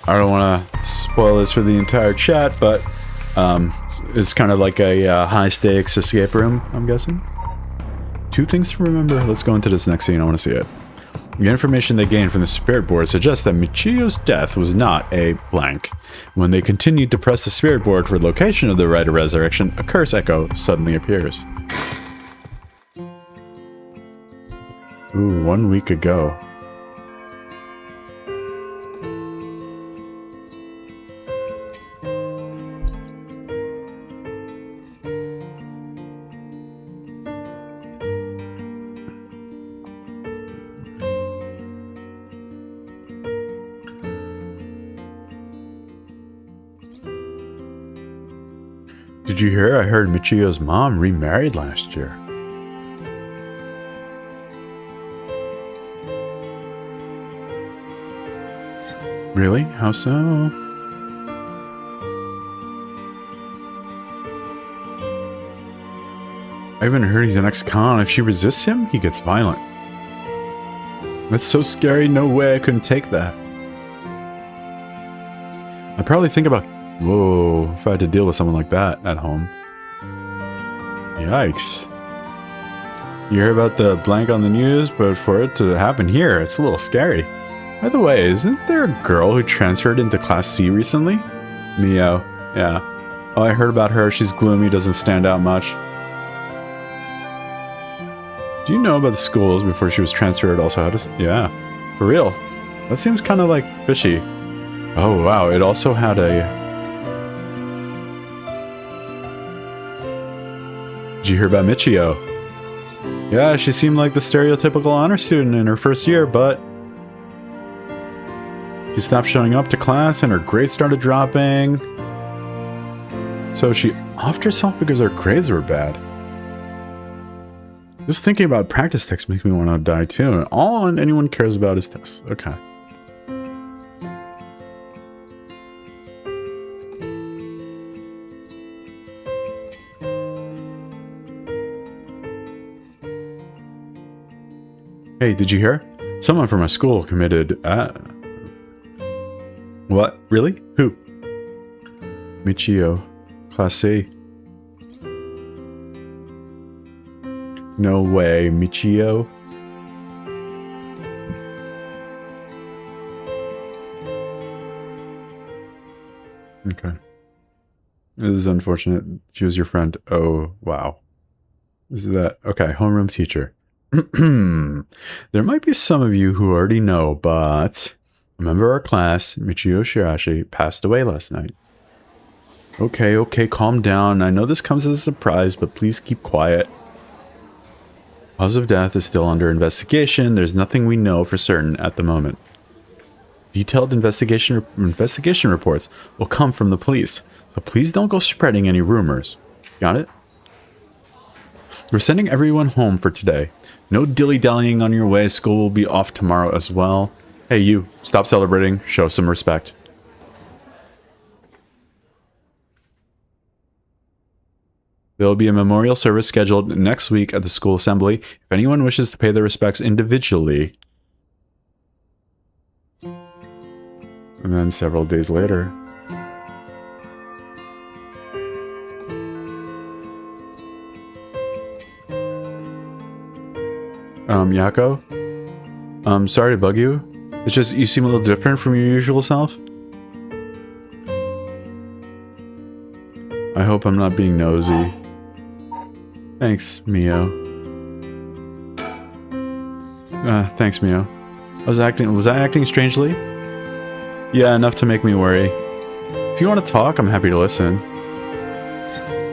I don't want to spoil this for the entire chat, but it's kind of like a high-stakes escape room, I'm guessing. 2 things to remember. Let's go into this next scene. I want to see it. The information they gained from the spirit board suggests that Michio's death was not a blank. When they continued to press the spirit board for the location of the Rite of Resurrection, a curse echo suddenly appears. Ooh, 1 week ago. Did you hear? I heard Michio's mom remarried last year. Really? How so? I even heard he's an ex-con. If she resists him, he gets violent. That's so scary. No way I couldn't take that. I probably think about, whoa, if I had to deal with someone like that at home. Yikes. You hear about the blank on the news, but for it to happen here, it's a little scary. By the way, isn't there a girl who transferred into Class C recently? Mio. Yeah. Oh, I heard about her. She's gloomy, doesn't stand out much. Do you know about the schools before she was transferred also had a... Yeah. For real. That seems kind of like fishy. Oh, wow. It also had a... Did you hear about Michio? Yeah, she seemed like the stereotypical honor student in her first year, but... she stopped showing up to class and her grades started dropping. So she offed herself because her grades were bad. Just thinking about practice tests makes me want to die too. And all anyone cares about is tests. Okay. Hey, did you hear? Someone from my school committed... What? Really? Who? Michio. Class C. No way, Michio. Okay. This is unfortunate. She was your friend. Oh, wow. Is that... Okay, homeroom teacher. There might be some of you who already know, but... a member of our class, Michio Shirashi, passed away last night. Okay, calm down. I know this comes as a surprise, but please keep quiet. Cause of death is still under investigation. There's nothing we know for certain at the moment. Detailed investigation reports will come from the police, so please don't go spreading any rumors. Got it? We're sending everyone home for today. No dilly-dallying on your way. School will be off tomorrow as well. Hey, you. Stop celebrating. Show some respect. There will be a memorial service scheduled next week at the school assembly. If anyone wishes to pay their respects individually. And then several days later. Yako? Sorry to bug you. It's just you seem a little different from your usual self. I hope I'm not being nosy. Thanks, Mio. Thanks, Mio. Was I acting strangely? Yeah, enough to make me worry. If you want to talk, I'm happy to listen.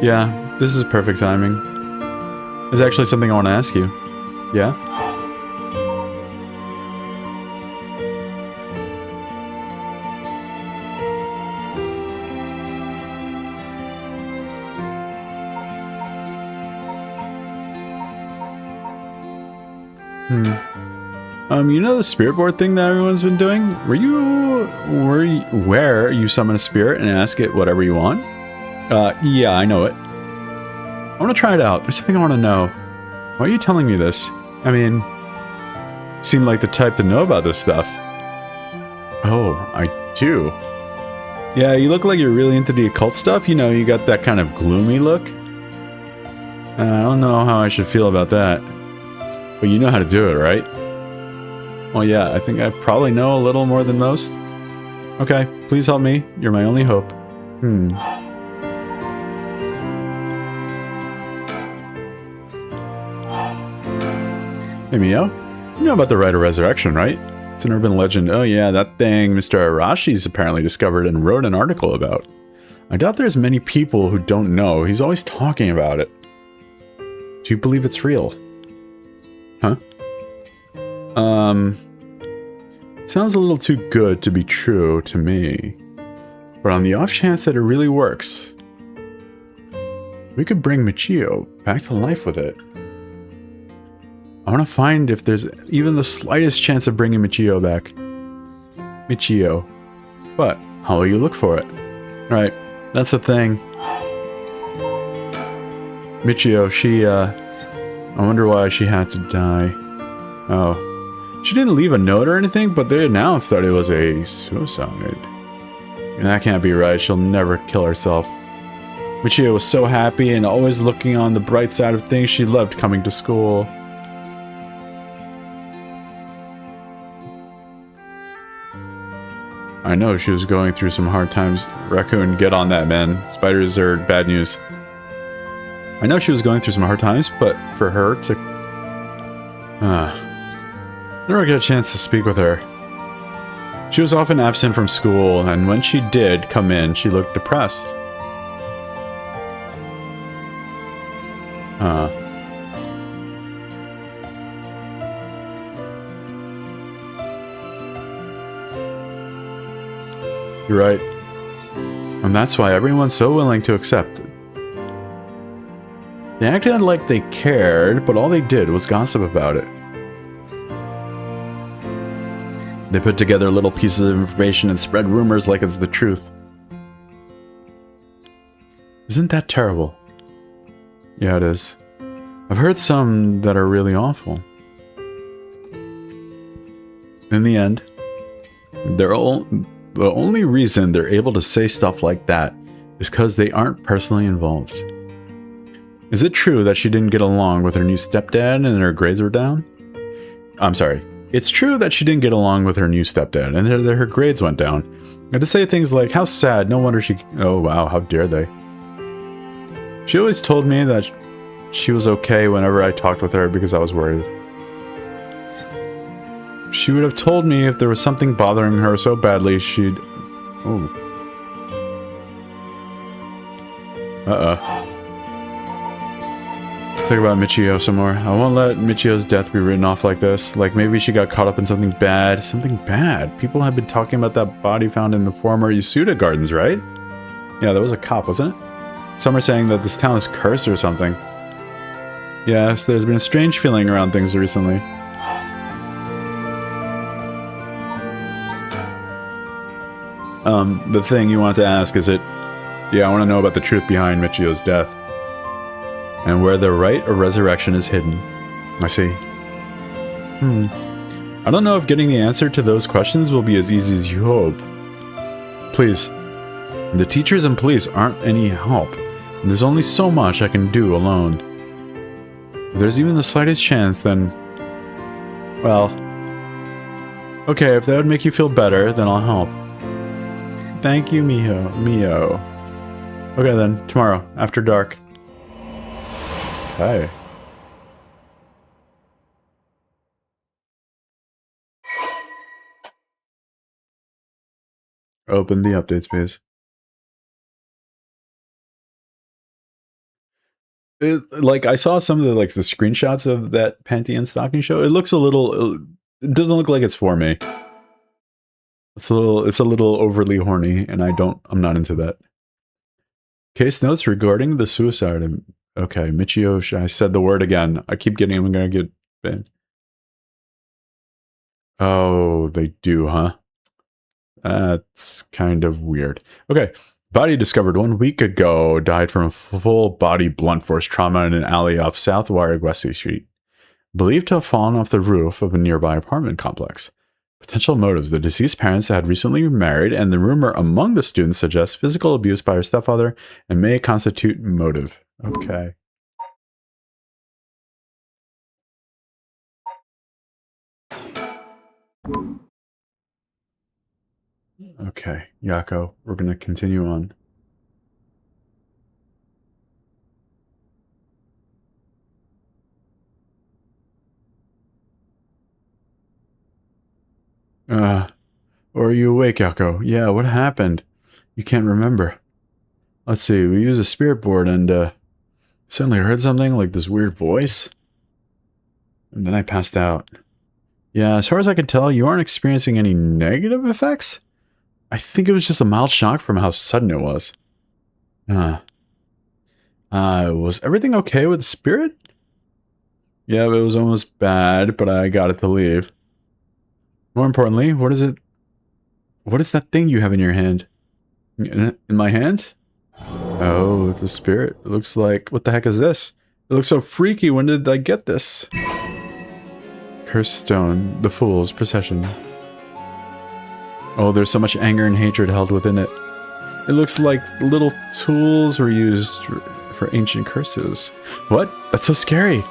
Yeah, this is perfect timing. There's actually something I want to ask you. Yeah? You know the spirit board thing that everyone's been doing? Where you summon a spirit and ask it whatever you want? Yeah, I know it. I want to try it out. There's something I want to know. Why are you telling me this? I mean, you seem like the type to know about this stuff. Oh, I do. Yeah, you look like you're really into the occult stuff. You know, you got that kind of gloomy look. I don't know how I should feel about that. But you know how to do it, right? Well, yeah, I think I probably know a little more than most. Okay, please help me. You're my only hope. Hey, Mio. You know about the Rite of Resurrection, right? It's an urban legend. Oh yeah, that thing Mr. Arashi's apparently discovered and wrote an article about. I doubt there's many people who don't know. He's always talking about it. Do you believe it's real? Huh? Sounds a little too good to be true to me. But on the off chance that it really works, we could bring Michio back to life with it. I want to find if there's even the slightest chance of bringing Michio back. Michio. What? How will you look for it? Right, that's the thing. Michio, she, I wonder why she had to die. Oh. She didn't leave a note or anything, but they announced that it was a suicide. And that can't be right. She'll never kill herself. Michio was so happy and always looking on the bright side of things. She loved coming to school. I know she was going through some hard times. Raccoon, get on that, man. Spiders are bad news. I know she was going through some hard times, but for her to... never get a chance to speak with her. She was often absent from school, and when she did come in, she looked depressed. You're right. And that's why everyone's so willing to accept it. They acted like they cared, but all they did was gossip about it. They put together little pieces of information and spread rumors like it's the truth. Isn't that terrible? Yeah, it is. I've heard some that are really awful. In the end, the only reason they're able to say stuff like that is because they aren't personally involved. Is it true that she didn't get along with her new stepdad and her grades were down? I'm sorry. It's true that she didn't get along with her new stepdad and her grades went down. And to say things like, how sad, no wonder she... Oh wow, how dare they. She always told me that she was okay whenever I talked with her because I was worried. She would have told me if there was something bothering her so badly she'd... Oh. Uh-oh. Think about Michio some more. I won't let Michio's death be written off like this. Like maybe she got caught up in something bad. Something bad? People have been talking about that body found in the former Yasuda Gardens, right? Yeah, there was a cop, wasn't it? Some are saying that this town is cursed or something. Yes, there's been a strange feeling around things recently. The thing you want to ask is it... Yeah, I want to know about the truth behind Michio's death. And where the rite of resurrection is hidden. I see. I don't know if getting the answer to those questions will be as easy as you hope. Please. The teachers and police aren't any help. And there's only so much I can do alone. If there's even the slightest chance, then... Well... Okay, if that would make you feel better, then I'll help. Thank you, Mio. Okay then, tomorrow, after dark. Hi. Open the updates, please. Like I saw some of the like the screenshots of that panty and stocking show. It looks a little. It doesn't look like it's for me. It's a little overly horny, and I'm not into that. Case notes regarding the suicide. Okay, Michio. I said the word again. I keep getting. I'm gonna get banned. Oh, they do, huh? That's kind of weird. Okay. Body discovered 1 week ago. Died from full body blunt force trauma in an alley off South Warwick Wesley Street. Believed to have fallen off the roof of a nearby apartment complex. Potential motives. The deceased parents had recently remarried, and the rumor among the students suggests physical abuse by her stepfather and may constitute motive. Okay. Okay, Yako, we're going to continue on. Or are you awake, Yako? Yeah, what happened? You can't remember. Let's see, we used a spirit board and, suddenly heard something, like this weird voice. And then I passed out. Yeah, as far as I can tell, you aren't experiencing any negative effects? I think it was just a mild shock from how sudden it was. Was everything okay with the spirit? Yeah, it was almost bad, but I got it to leave. More importantly, what is it? What is that thing you have in your hand? In my hand? Oh, it's a spirit. It looks like... What the heck is this? It looks so freaky. When did I get this? Cursed stone. The Fool's Procession. Oh, there's so much anger and hatred held within it. It looks like little tools were used for ancient curses. What? That's so scary.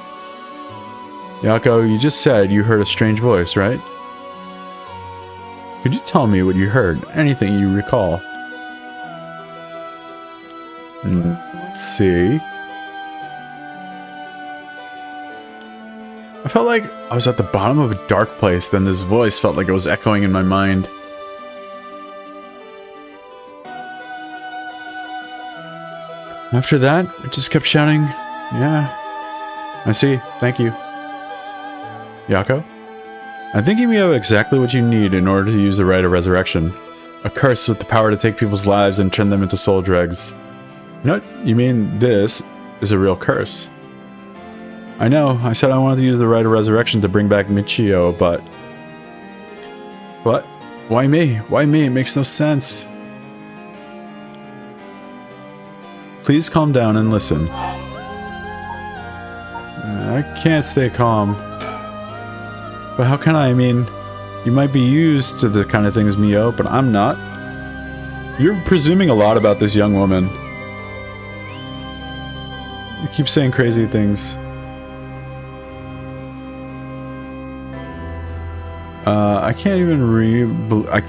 Yako, you just said you heard a strange voice, right? Could you tell me what you heard? Anything you recall? Let's see. I felt like I was at the bottom of a dark place, then this voice felt like it was echoing in my mind. After that, it just kept shouting, yeah. I see, thank you. Yako? I think you may have exactly what you need in order to use the Rite of Resurrection. A curse with the power to take people's lives and turn them into soul dregs. What? You mean this is a real curse? I know, I said I wanted to use the Rite of Resurrection to bring back Michio, but... What? Why me? Why me? It makes no sense. Please calm down and listen. I can't stay calm. But how can I? I mean, you might be used to the kind of things Mio, but I'm not. You're presuming a lot about this young woman. You keep saying crazy things. I can't even I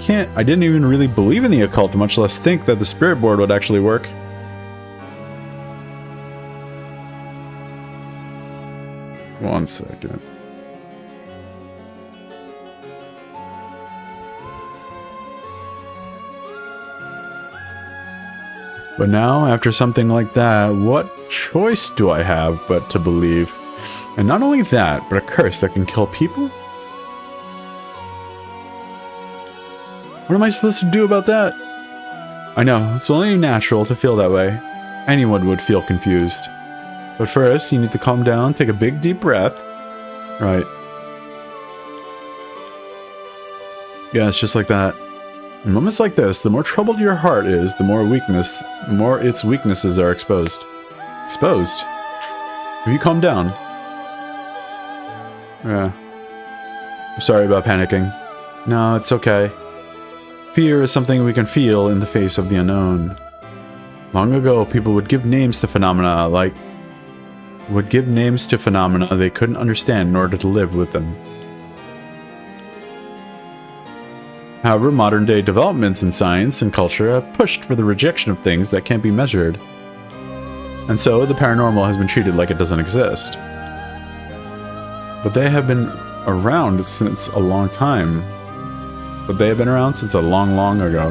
didn't even really believe in the occult, much less think that the spirit board would actually work. One second. But now, after something like that, what choice do I have but to believe? And not only that, but a curse that can kill people? What am I supposed to do about that? I know, it's only natural to feel that way. Anyone would feel confused. But first, you need to calm down, take a big deep breath. Right. Yeah, it's just like that. In moments like this, the more troubled your heart is, the more its weaknesses are exposed. Exposed? Have you calmed down? Yeah. I'm sorry about panicking. No, it's okay. Fear is something we can feel in the face of the unknown. Long ago, people would give names to phenomena they couldn't understand in order to live with them. However, modern-day developments in science and culture have pushed for the rejection of things that can't be measured. And so, the paranormal has been treated like it doesn't exist. But they have been around since a long time. But they have been around since a long, long ago.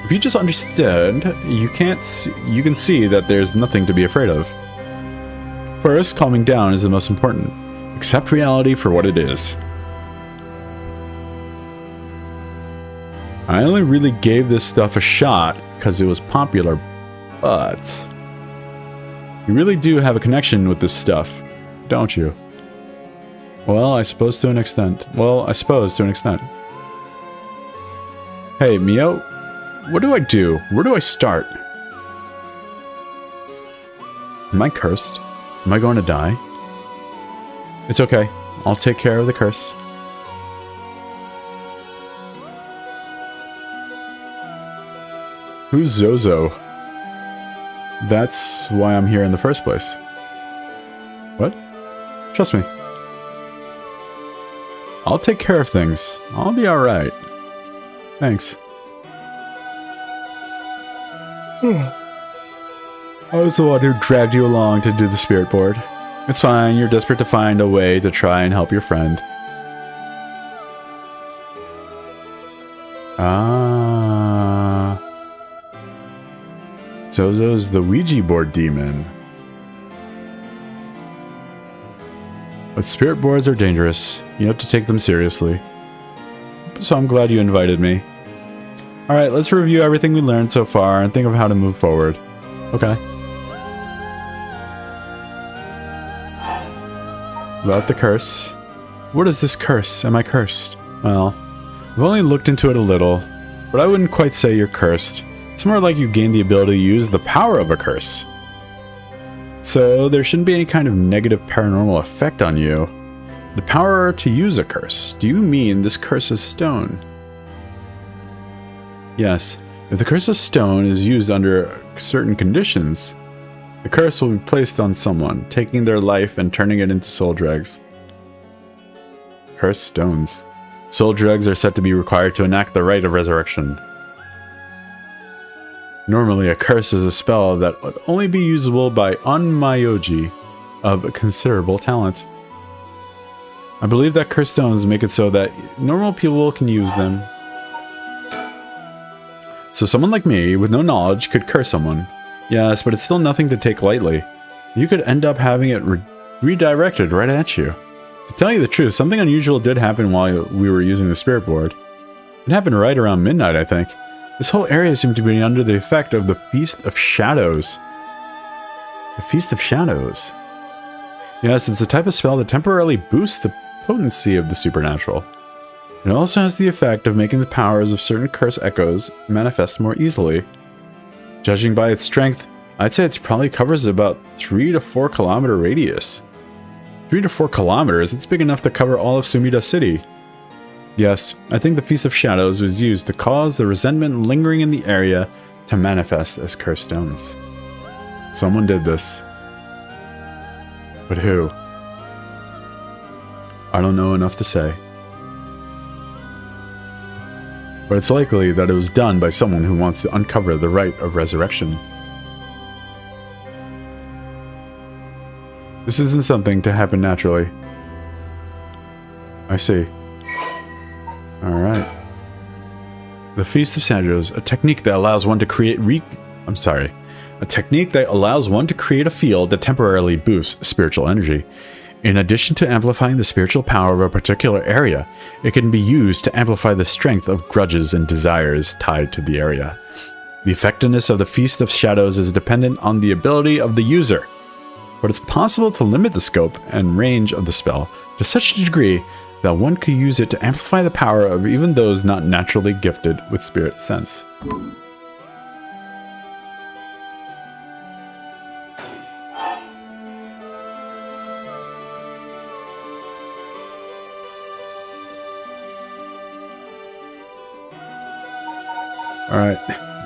If you just understood, you can see that there's nothing to be afraid of. First, calming down is the most important. Accept reality for what it is. I only really gave this stuff a shot because it was popular, but you really do have a connection with this stuff, don't you? Well, I suppose to an extent. Hey, Mio, what do I do? Where do I start? Am I cursed? Am I going to die? It's okay. I'll take care of the curse. Who's Zozo? That's why I'm here in the first place. What? Trust me. I'll take care of things. I'll be alright. Thanks. I was the one who dragged you along to do the spirit board. It's fine, you're desperate to find a way to try and help your friend. Zozo's the Ouija board demon. But spirit boards are dangerous. You have to take them seriously. So I'm glad you invited me. Alright, let's review everything we learned so far and think of how to move forward. Okay. About the curse. What is this curse? Am I cursed? Well, I've only looked into it a little, but I wouldn't quite say you're cursed. It's more like you gain the ability to use the power of a curse. So there shouldn't be any kind of negative paranormal effect on you. The power to use a curse. Do you mean this curse is stone? Yes. If the curse of stone is used under certain conditions, the curse will be placed on someone, taking their life and turning it into soul dregs. Cursed stones. Soul dregs are said to be required to enact the rite of resurrection. Normally, a curse is a spell that would only be usable by onmyoji of considerable talent. I believe that cursed stones make it so that normal people can use them. So someone like me, with no knowledge, could curse someone. Yes, but it's still nothing to take lightly. You could end up having it redirected right at you. To tell you the truth, something unusual did happen while we were using the spirit board. It happened right around midnight, I think. This whole area seemed to be under the effect of the Feast of Shadows. The Feast of Shadows? Yes, it's a type of spell that temporarily boosts the potency of the supernatural. It also has the effect of making the powers of certain curse echoes manifest more easily. Judging by its strength, I'd say it probably covers about 3 to 4 kilometer radius. 3 to 4 kilometers, it's big enough to cover all of Sumida City. Yes, I think the Feast of Shadows was used to cause the resentment lingering in the area to manifest as cursed stones. Someone did this. But who? I don't know enough to say. But it's likely that it was done by someone who wants to uncover the rite of resurrection. This isn't something to happen naturally. I see. Alright. The Feast of Shadows, a technique that allows one to create a technique that allows one to create a field that temporarily boosts spiritual energy. In addition to amplifying the spiritual power of a particular area, it can be used to amplify the strength of grudges and desires tied to the area. The effectiveness of the Feast of Shadows is dependent on the ability of the user, but it's possible to limit the scope and range of the spell to such a degree that one could use it to amplify the power of even those not naturally gifted with spirit sense. Alright,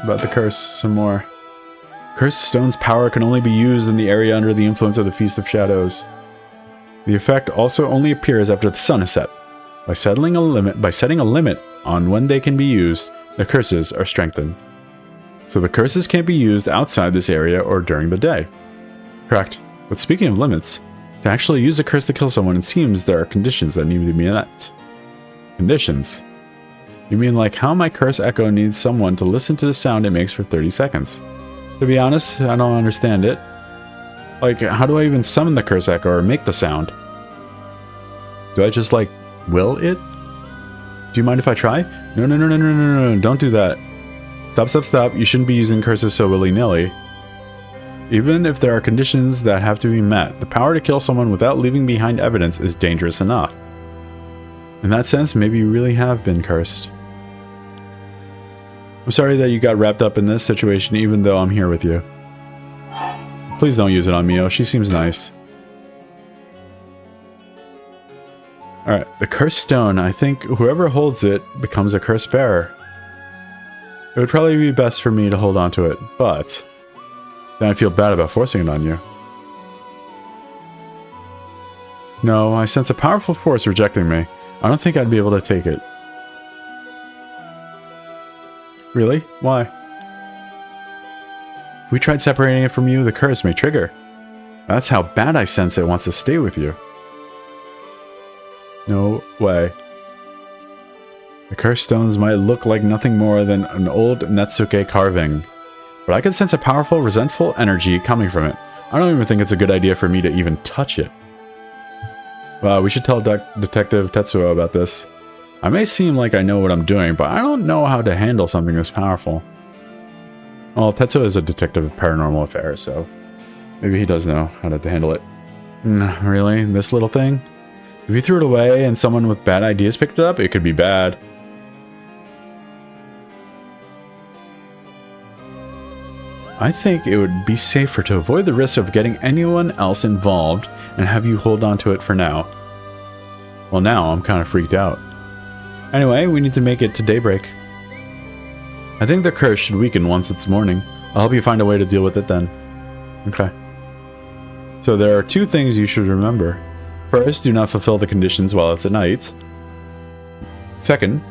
about the curse, some more. Cursed Stone's power can only be used in the area under the influence of the Feast of Shadows. The effect also only appears after the sun is set. By setting a limit on when they can be used, the curses are strengthened. So the curses can't be used outside this area or during the day. Correct. But speaking of limits, to actually use a curse to kill someone, it seems there are conditions that need to be met. Conditions? You mean like how my curse echo needs someone to listen to the sound it makes for 30 seconds? To be honest, I don't understand it. Like, how do I even summon the curse echo or make the sound? Do I just, like, will it? Do you mind if I try? No, no, no, no, no, no, no, don't do that. Stop, stop, stop. You shouldn't be using curses so willy-nilly. Even if there are conditions that have to be met, the power to kill someone without leaving behind evidence is dangerous enough. In that sense, maybe you really have been cursed. I'm sorry that you got wrapped up in this situation even though I'm here with you. Please don't use it on Mio, she seems nice. Alright, the cursed stone. I think whoever holds it becomes a curse bearer. It would probably be best for me to hold on to it, but then I feel bad about forcing it on you. No, I sense a powerful force rejecting me. I don't think I'd be able to take it. Really? Why? If we tried separating it from you, the curse may trigger. That's how bad I sense it wants to stay with you. No way. The cursed stones might look like nothing more than an old Netsuke carving, but I can sense a powerful, resentful energy coming from it. I don't even think it's a good idea for me to even touch it. Wow, we should tell Detective Tetsuo about this. I may seem like I know what I'm doing, but I don't know how to handle something this powerful. Well, Tetsuo is a detective of paranormal affairs, so maybe he does know how to handle it. Really? This little thing? If you threw it away and someone with bad ideas picked it up, it could be bad. I think it would be safer to avoid the risk of getting anyone else involved and have you hold on to it for now. Well, now I'm kind of freaked out. Anyway, we need to make it to daybreak. I think the curse should weaken once it's morning. I'll help you find a way to deal with it then. Okay. So there are two things you should remember. First, do not fulfill the conditions while it's at night. Second,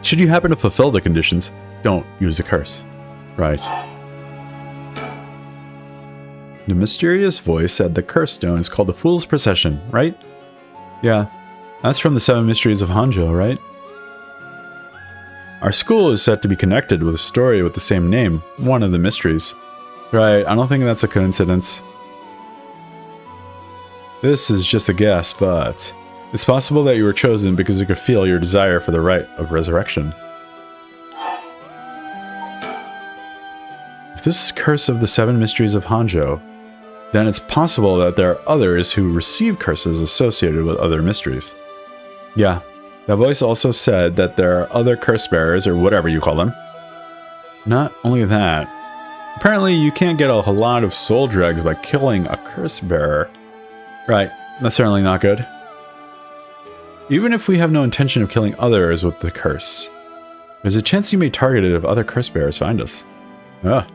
should you happen to fulfill the conditions, don't use a curse. Right. The mysterious voice said the curse stone is called the Fool's Procession, right? Yeah, that's from the 7 Mysteries of Hanjo, right? Our school is said to be connected with a story with the same name, one of the mysteries. Right, I don't think that's a coincidence. This is just a guess, but it's possible that you were chosen because you could feel your desire for the rite of resurrection. If this is Curse of the 7 Mysteries of Hanjo, then it's possible that there are others who receive curses associated with other mysteries. Yeah, that voice also said that there are other curse bearers, or whatever you call them. Not only that, apparently you can't get a lot of soul dregs by killing a curse bearer. Right, that's certainly not good. Even if we have no intention of killing others with the curse, there's a chance you may target it if other curse bearers find us. Ugh.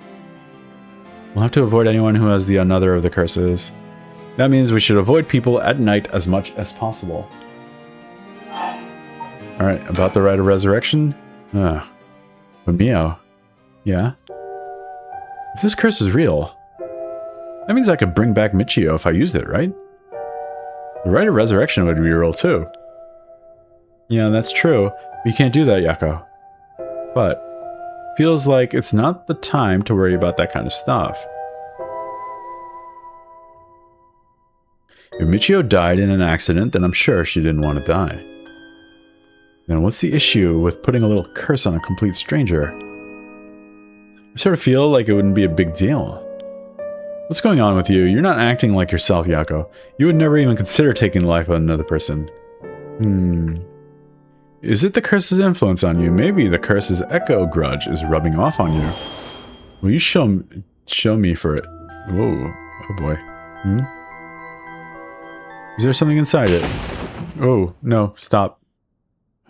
We'll have to avoid anyone who has the another of the curses. That means we should avoid people at night as much as possible. Alright, about the rite of resurrection? But Mio. Yeah? If this curse is real, that means I could bring back Michio if I used it, right? The rite of resurrection would be real too. Yeah, that's true. We can't do that, Yako. But feels like it's not the time to worry about that kind of stuff. If Michio died in an accident, then I'm sure she didn't want to die. Then what's the issue with putting a little curse on a complete stranger? I sort of feel like it wouldn't be a big deal. What's going on with you? You're not acting like yourself, Yako. You would never even consider taking the life of another person. Is it the curse's influence on you? Maybe the curse's echo grudge is rubbing off on you. Will you show me for it? Whoa. Oh boy. Is there something inside it? Oh, no. Stop.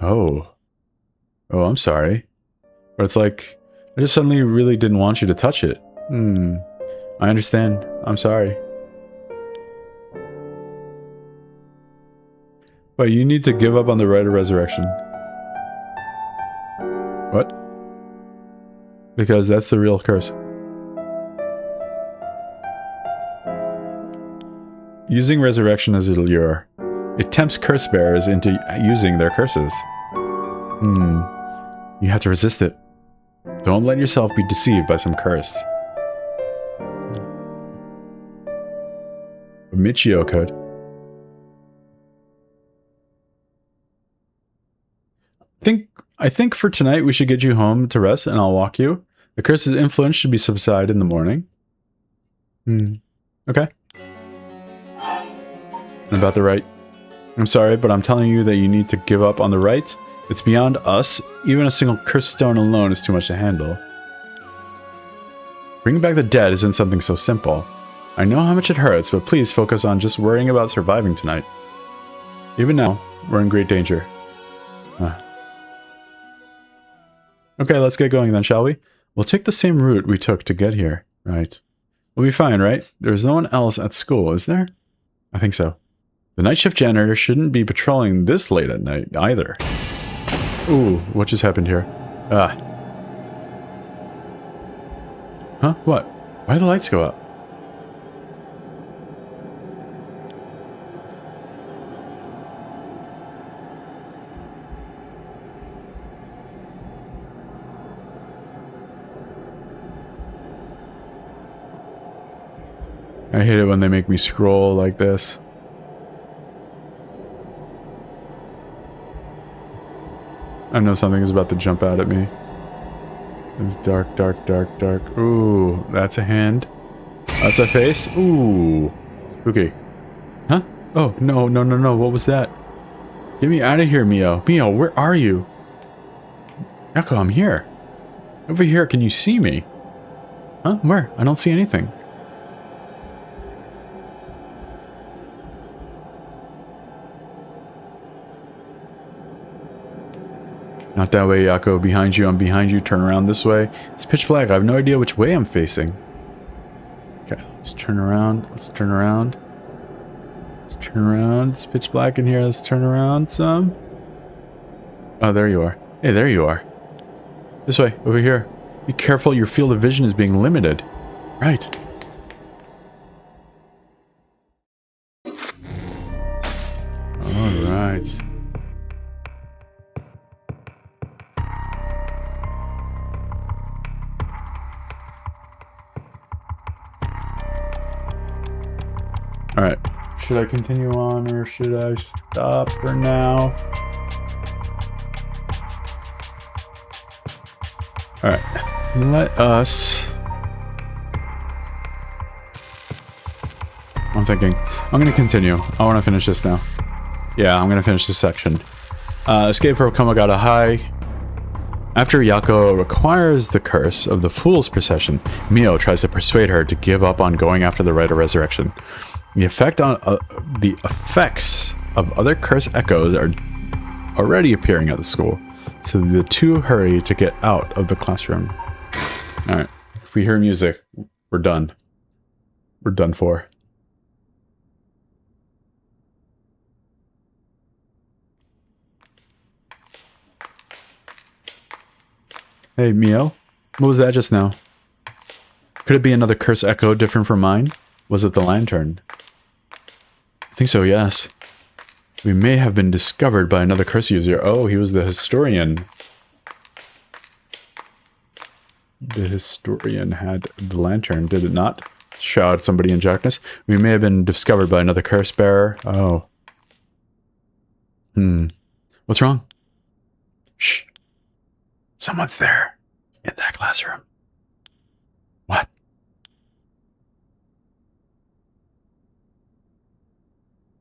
Oh. Oh, I'm sorry. But it's like, I just suddenly really didn't want you to touch it. I understand. I'm sorry. But you need to give up on the rite of resurrection. What? Because that's the real curse. Using resurrection as a lure. It tempts curse bearers into using their curses. You have to resist it. Don't let yourself be deceived by some curse. Michio could. I think for tonight we should get you home to rest and I'll walk you. The curse's influence should be subside in the morning. Okay. And about the right. I'm sorry, but I'm telling you that you need to give up on the right. It's beyond us. Even a single cursed stone alone is too much to handle. Bringing back the dead isn't something so simple. I know how much it hurts, but please focus on just worrying about surviving tonight. Even now, we're in great danger. Okay, let's get going then, shall we? We'll take the same route we took to get here. Right. We'll be fine, right? There's no one else at school, is there? I think so. The night shift janitor shouldn't be patrolling this late at night, either. Ooh, what just happened here? Huh? What? Why did the lights go out? I hate it when they make me scroll like this. I know something is about to jump out at me. It's dark, dark, dark, dark. Ooh, that's a hand. That's a face. Ooh. Spooky. Huh? Oh, no, no, no, no. What was that? Get me out of here, Mio. Mio, where are you? Echo, I'm here. Over here, can you see me? Huh? Where? I don't see anything. Not that way, Yako. Behind you, I'm behind you. Turn around this way. It's pitch black. I have no idea which way I'm facing. Okay, let's turn around. Let's turn around. Let's turn around. It's pitch black in here. Let's turn around some. Oh, there you are. Hey, there you are. This way, over here. Be careful, your field of vision is being limited. Right. Alright. Alright, should I continue on or should I stop for now? Alright, let us... I'm thinking, I'm gonna continue. I want to finish this now. Yeah, I'm gonna finish this section. Escape from Komagata High. After Yako acquires the curse of the Fool's Procession, Mio tries to persuade her to give up on going after the Rite of Resurrection. The effects of other curse echoes are already appearing at the school, so the two hurry to get out of the classroom. Alright, if we hear music, we're done. We're done for. Hey, Mio? What was that just now? Could it be another curse echo different from mine? Was it the lantern? I think so, yes. We may have been discovered by another curse user. Oh, he was the historian. The historian had the lantern, did it not? Shouted somebody in darkness. We may have been discovered by another curse bearer. Oh. What's wrong? Shh. Someone's there. In that classroom. What?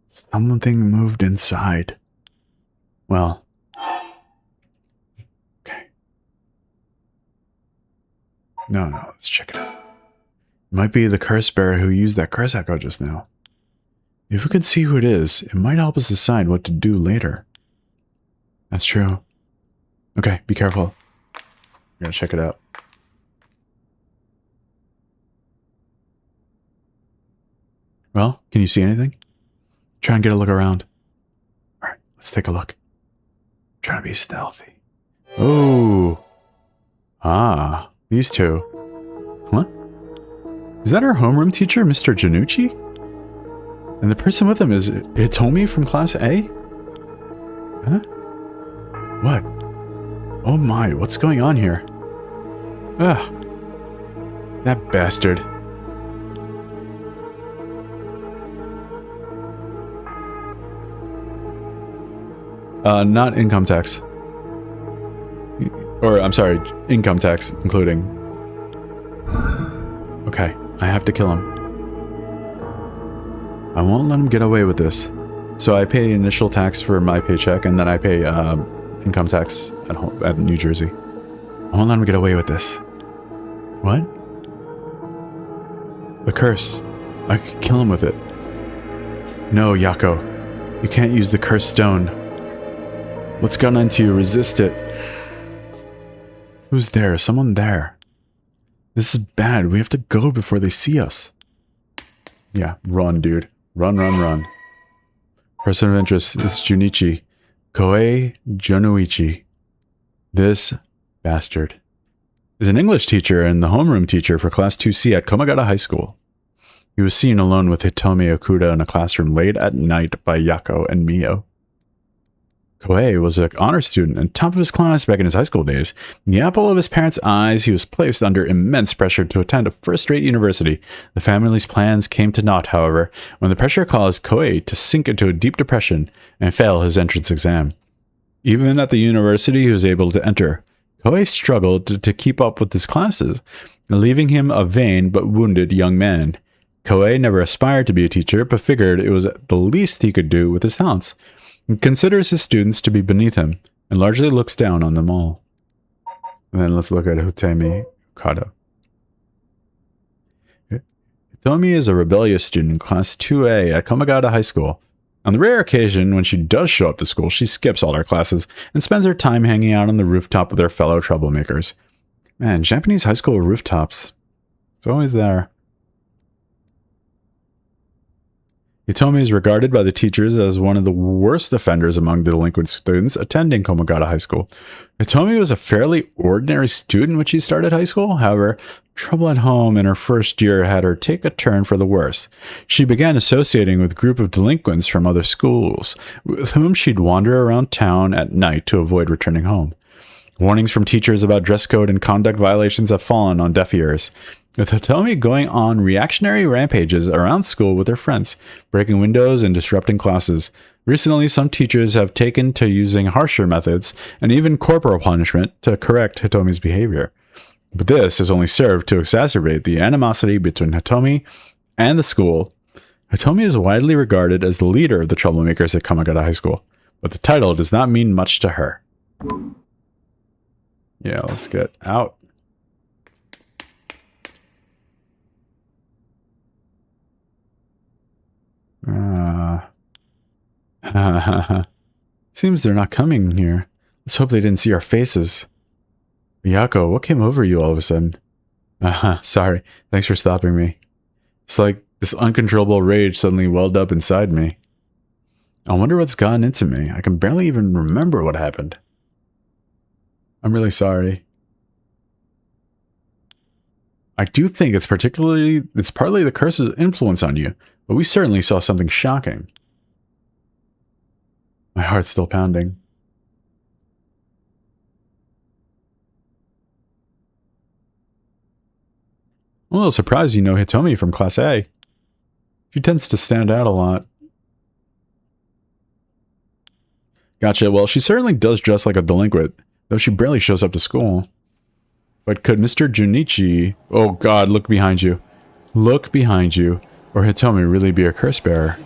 Something moved inside. Well. Okay. No, let's check it out. It might be the curse bearer who used that curse echo just now. If we could see who it is, it might help us decide what to do later. That's true. Okay, be careful. I'm gonna check it out. Well, can you see anything? Try and get a look around. Alright, let's take a look. Trying to be stealthy. Oh. Ah, these two. What? Is that our homeroom teacher, Mr. Janucci? And the person with him is Hitomi from Class A? Huh? What? Oh my, what's going on here? Ugh. That bastard. Not income tax. Or, I'm sorry, income tax, including. Okay, I have to kill him. I won't let him get away with this. So I pay initial tax for my paycheck, and then I pay income tax at home, at New Jersey. I won't let him get away with this. What? The curse. I could kill him with it. No, Yako. You can't use the cursed stone. What's gotten into you? Resist it. Who's there? Someone there. This is bad. We have to go before they see us. Yeah, run, dude. Run, run, run. Person of interest is Junichi. Koei Jonuichi. This bastard is an English teacher and the homeroom teacher for Class 2C at Komagata High School. He was seen alone with Hitomi Okuda in a classroom late at night by Yako and Mio. Koei was an honor student and top of his class back in his high school days. In the apple of his parents' eyes, he was placed under immense pressure to attend a first-rate university. The family's plans came to naught, however, when the pressure caused Koei to sink into a deep depression and fail his entrance exam. Even at the university he was able to enter, Koei struggled to keep up with his classes, leaving him a vain but wounded young man. Koei never aspired to be a teacher, but figured it was the least he could do with his talents. He considers his students to be beneath him, and largely looks down on them all. And then let's look at Hitomi Okada. Hitomi is a rebellious student in Class 2A at Komagata High School. On the rare occasion when she does show up to school, she skips all her classes and spends her time hanging out on the rooftop with her fellow troublemakers. Man, Japanese high school rooftops. It's always there. Hitomi is regarded by the teachers as one of the worst offenders among the delinquent students attending Komagata High School. Hitomi was a fairly ordinary student when she started high school. However, trouble at home in her first year had her take a turn for the worse. She began associating with a group of delinquents from other schools, with whom she'd wander around town at night to avoid returning home. Warnings from teachers about dress code and conduct violations have fallen on deaf ears, with Hitomi going on reactionary rampages around school with her friends, breaking windows and disrupting classes. Recently, some teachers have taken to using harsher methods and even corporal punishment to correct Hitomi's behavior. But this has only served to exacerbate the animosity between Hitomi and the school. Hitomi is widely regarded as the leader of the troublemakers at Komagata High School, but the title does not mean much to her. Yeah, let's get out. Seems they're not coming here. Let's hope they didn't see our faces. Miyako, what came over you all of a sudden? Sorry. Thanks for stopping me. It's like this uncontrollable rage suddenly welled up inside me. I wonder what's gotten into me. I can barely even remember what happened. I'm really sorry. I do think it's partly the curse's influence on you, but we certainly saw something shocking. My heart's still pounding. I'm a little surprised you know Hitomi from Class A. She tends to stand out a lot. Gotcha. Well, she certainly does dress like a delinquent, though she barely shows up to school. But could Mr. Junichi... Oh god, look behind you. Look behind you, or Hitomi really be a curse bearer?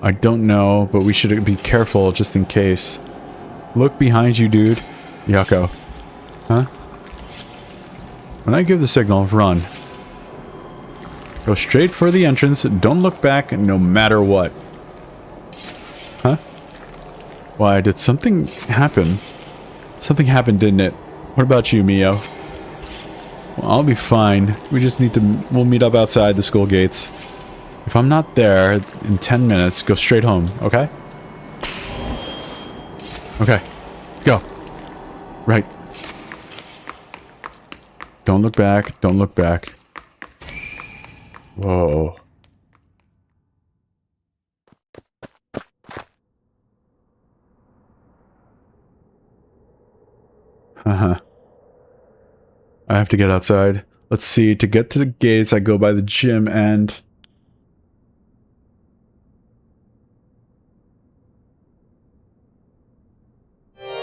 I don't know, but we should be careful just in case. Look behind you, dude. Yako. Huh? When I give the signal, run. Go straight for the entrance, don't look back no matter what. Huh? Why, did something happen? Something happened, didn't it? What about you, Mio? Well, I'll be fine. We just need to... We'll meet up outside the school gates. If I'm not there in 10 minutes, go straight home, okay? Okay. Go. Right. Don't look back. Don't look back. Whoa. I have to get outside. Let's see. To get to the gates, I go by the gym and...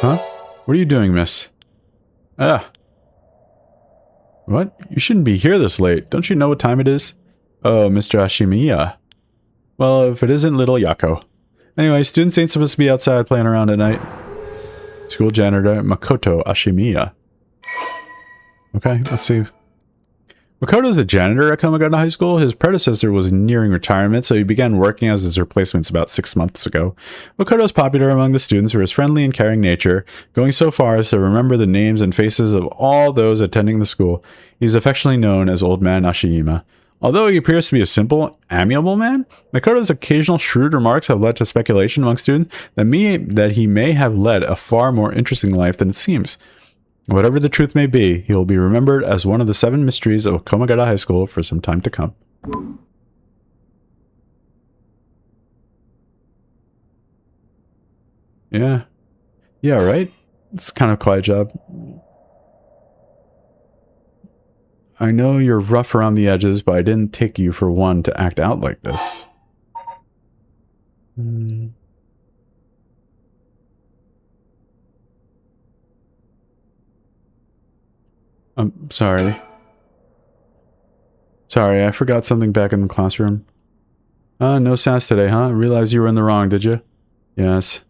Huh? What are you doing, miss? Ah. What? You shouldn't be here this late. Don't you know what time it is? Oh, Mr. Ashimiya. Well, if it isn't little Yako. Anyway, students ain't supposed to be outside playing around at night. School janitor Makoto Ashimiya. Okay, let's see. Makoto's a janitor at Komagata High School. His predecessor was nearing retirement, so he began working as his replacement about 6 months ago. Makoto is popular among the students for his friendly and caring nature, going so far as to remember the names and faces of all those attending the school. He's affectionately known as Old Man Ashima. Although he appears to be a simple, amiable man, Makoto's occasional shrewd remarks have led to speculation among students that he may have led a far more interesting life than it seems. Whatever the truth may be, he will be remembered as one of the 7 mysteries of Komagata High School for some time to come. Yeah. Yeah, right? It's kind of a quiet job. I know you're rough around the edges, but I didn't take you for one to act out like this. I'm sorry. Sorry, I forgot something back in the classroom. No sass today, huh? Realized you were in the wrong, did you? Yes.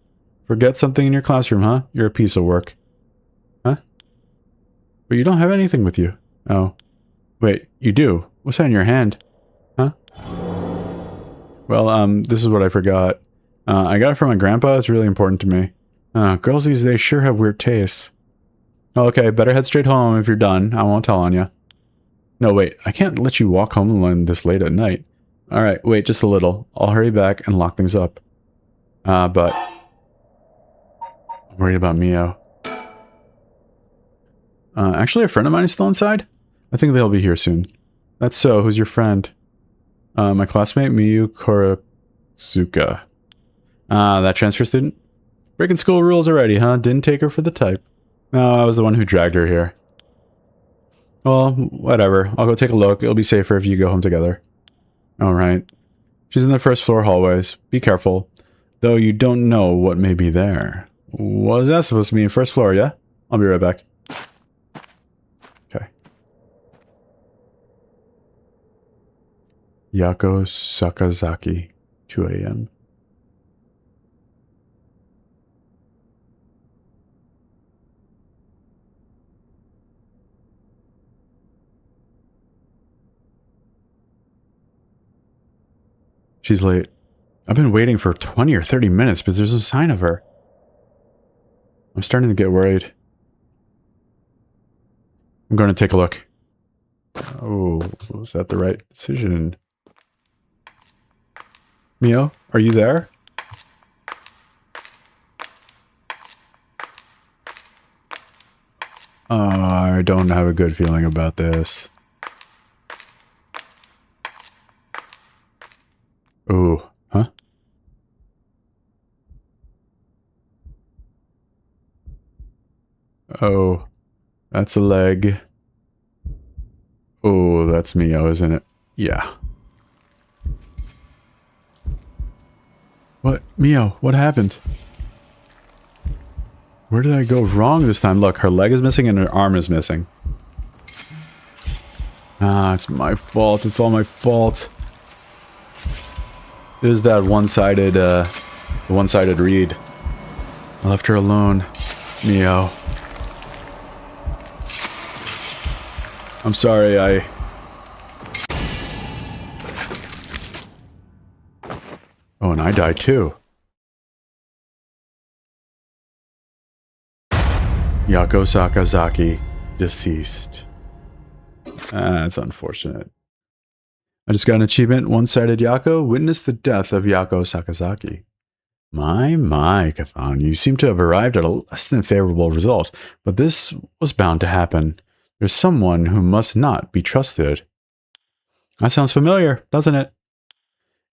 Forget something in your classroom, huh? You're a piece of work. Huh? But you don't have anything with you. Oh. Wait, you do? What's that in your hand? Huh? Well, this is what I forgot. I got it from my grandpa. It's really important to me. Girls these days sure have weird tastes. Oh, okay, better head straight home if you're done. I won't tell on you. No, wait. I can't let you walk home alone this late at night. Alright, wait just a little. I'll hurry back and lock things up. But... I'm worried about Mio. Actually, a friend of mine is still inside? I think they'll be here soon. That's so. Who's your friend? My classmate, Miyu Korozuka. That transfer student? Breaking school rules already, huh? Didn't take her for the type. No, I was the one who dragged her here. Well, whatever. I'll go take a look. It'll be safer if you go home together. Alright. She's in the first floor hallways. Be careful. Though you don't know what may be there. What is that supposed to mean? First floor, yeah? I'll be right back. Okay. Yako Sakazaki, 2 a.m. She's late. I've been waiting for 20 or 30 minutes, but there's no sign of her. I'm starting to get worried. I'm going to take a look. Oh, was that the right decision? Mio, are you there? I don't have a good feeling about this. Oh, huh? Oh, that's a leg. Oh, that's Mio, isn't it? Yeah. What? Mio, what happened? Where did I go wrong this time? Look, her leg is missing and her arm is missing. It's my fault. It's all my fault. It was that one-sided read. I left her alone. Mio. I'm sorry, Oh, and I died too. Yako Sakazaki, deceased. That's unfortunate. I just got an achievement. One-sided Yako witnessed the death of Yako Sakazaki. My, Kathan, you seem to have arrived at a less than favorable result, but this was bound to happen. There's someone who must not be trusted. That sounds familiar, doesn't it?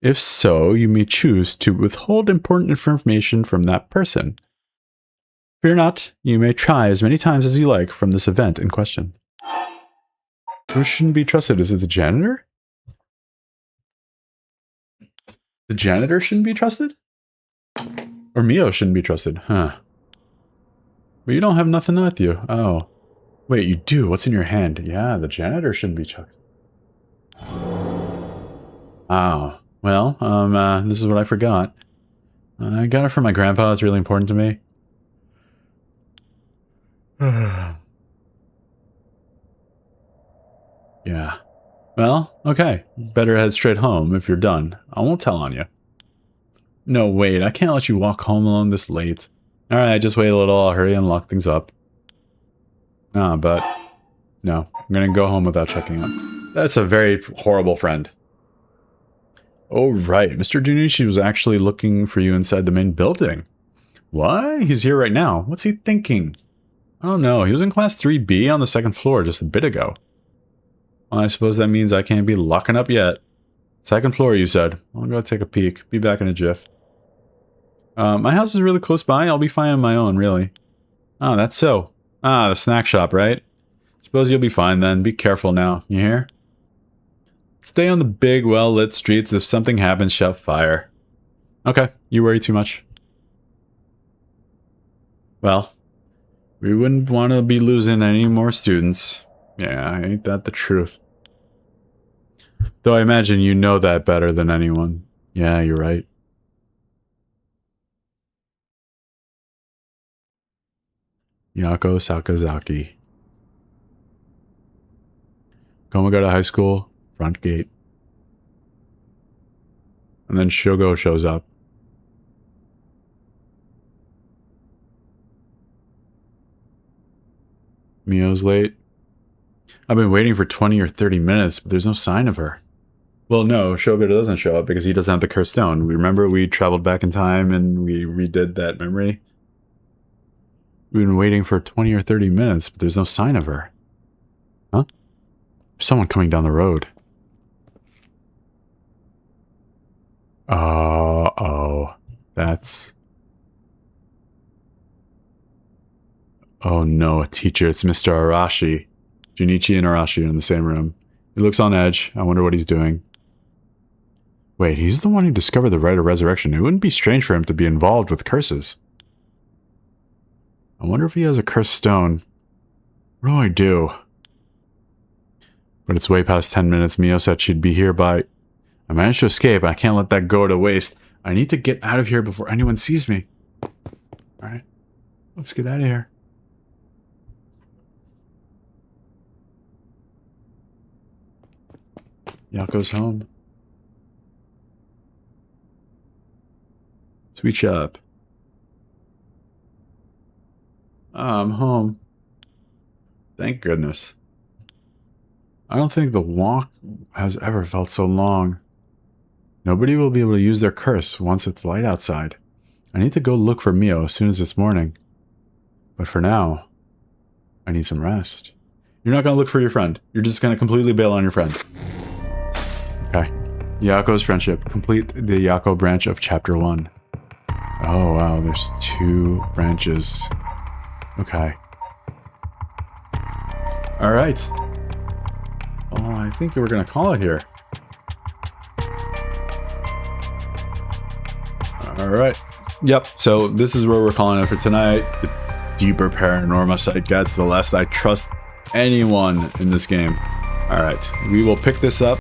If so, you may choose to withhold important information from that person. Fear not, you may try as many times as you like from this event in question. Who shouldn't be trusted? Is it the janitor? The janitor shouldn't be trusted? Or Mio shouldn't be trusted, huh? But you don't have nothing with you. Oh. Wait, you do? What's in your hand? Yeah, the janitor shouldn't be chucked. Oh. Well, this is what I forgot. I got it from my grandpa. It's really important to me. Yeah. Well, okay. Better head straight home if you're done. I won't tell on you. No, wait. I can't let you walk home alone this late. Alright, just wait a little. I'll hurry and lock things up. But... no. I'm gonna go home without checking on. That's a very horrible friend. Oh, right. Mr. Junichi was actually looking for you inside the main building. What? He's here right now. What's he thinking? I don't know. He was in class 3B on the second floor just a bit ago. Well, I suppose that means I can't be locking up yet. Second floor, you said. I'll go take a peek. Be back in a jiff. My house is really close by. I'll be fine on my own, really. Oh, that's so. Ah, the snack shop, right? Suppose you'll be fine then. Be careful now. You hear? Stay on the big, well-lit streets. If something happens, shout fire. Okay, you worry too much. Well, we wouldn't want to be losing any more students. Yeah, ain't that the truth? Though I imagine you know that better than anyone. Yeah, you're right. Yako Sakazaki. Komagata High School, front gate. And then Shogo shows up. Mio's late. I've been waiting for 20 or 30 minutes, but there's no sign of her. Well, no, Shogo doesn't show up because he doesn't have the cursed stone. Remember we traveled back in time and we redid that memory? We've been waiting for 20 or 30 minutes, but there's no sign of her. Huh? There's someone coming down the road. Oh, that's... Oh no, a teacher. It's Mr. Arashi. Junichi and Arashi are in the same room. He looks on edge. I wonder what he's doing. Wait, he's the one who discovered the rite of resurrection. It wouldn't be strange for him to be involved with curses. I wonder if he has a cursed stone. What do I do? But it's way past 10 minutes. Mio said she'd be here by... I managed to escape. I can't let that go to waste. I need to get out of here before anyone sees me. Alright. Let's get out of here. Yako's home. Sweet shop. I'm home. Thank goodness. I don't think the walk has ever felt so long. Nobody will be able to use their curse once it's light outside. I need to go look for Mio as soon as it's morning. But for now, I need some rest. You're not going to look for your friend. You're just going to completely bail on your friend. Okay. Yako's friendship. Complete the Yako branch of chapter 1. Oh, wow. There's 2 branches. Okay. Alright. Oh, I think we're going to call it here. Alright. Yep, so this is where we're calling it for tonight. The deeper paranormal side gets, the less I trust anyone in this game. Alright, we will pick this up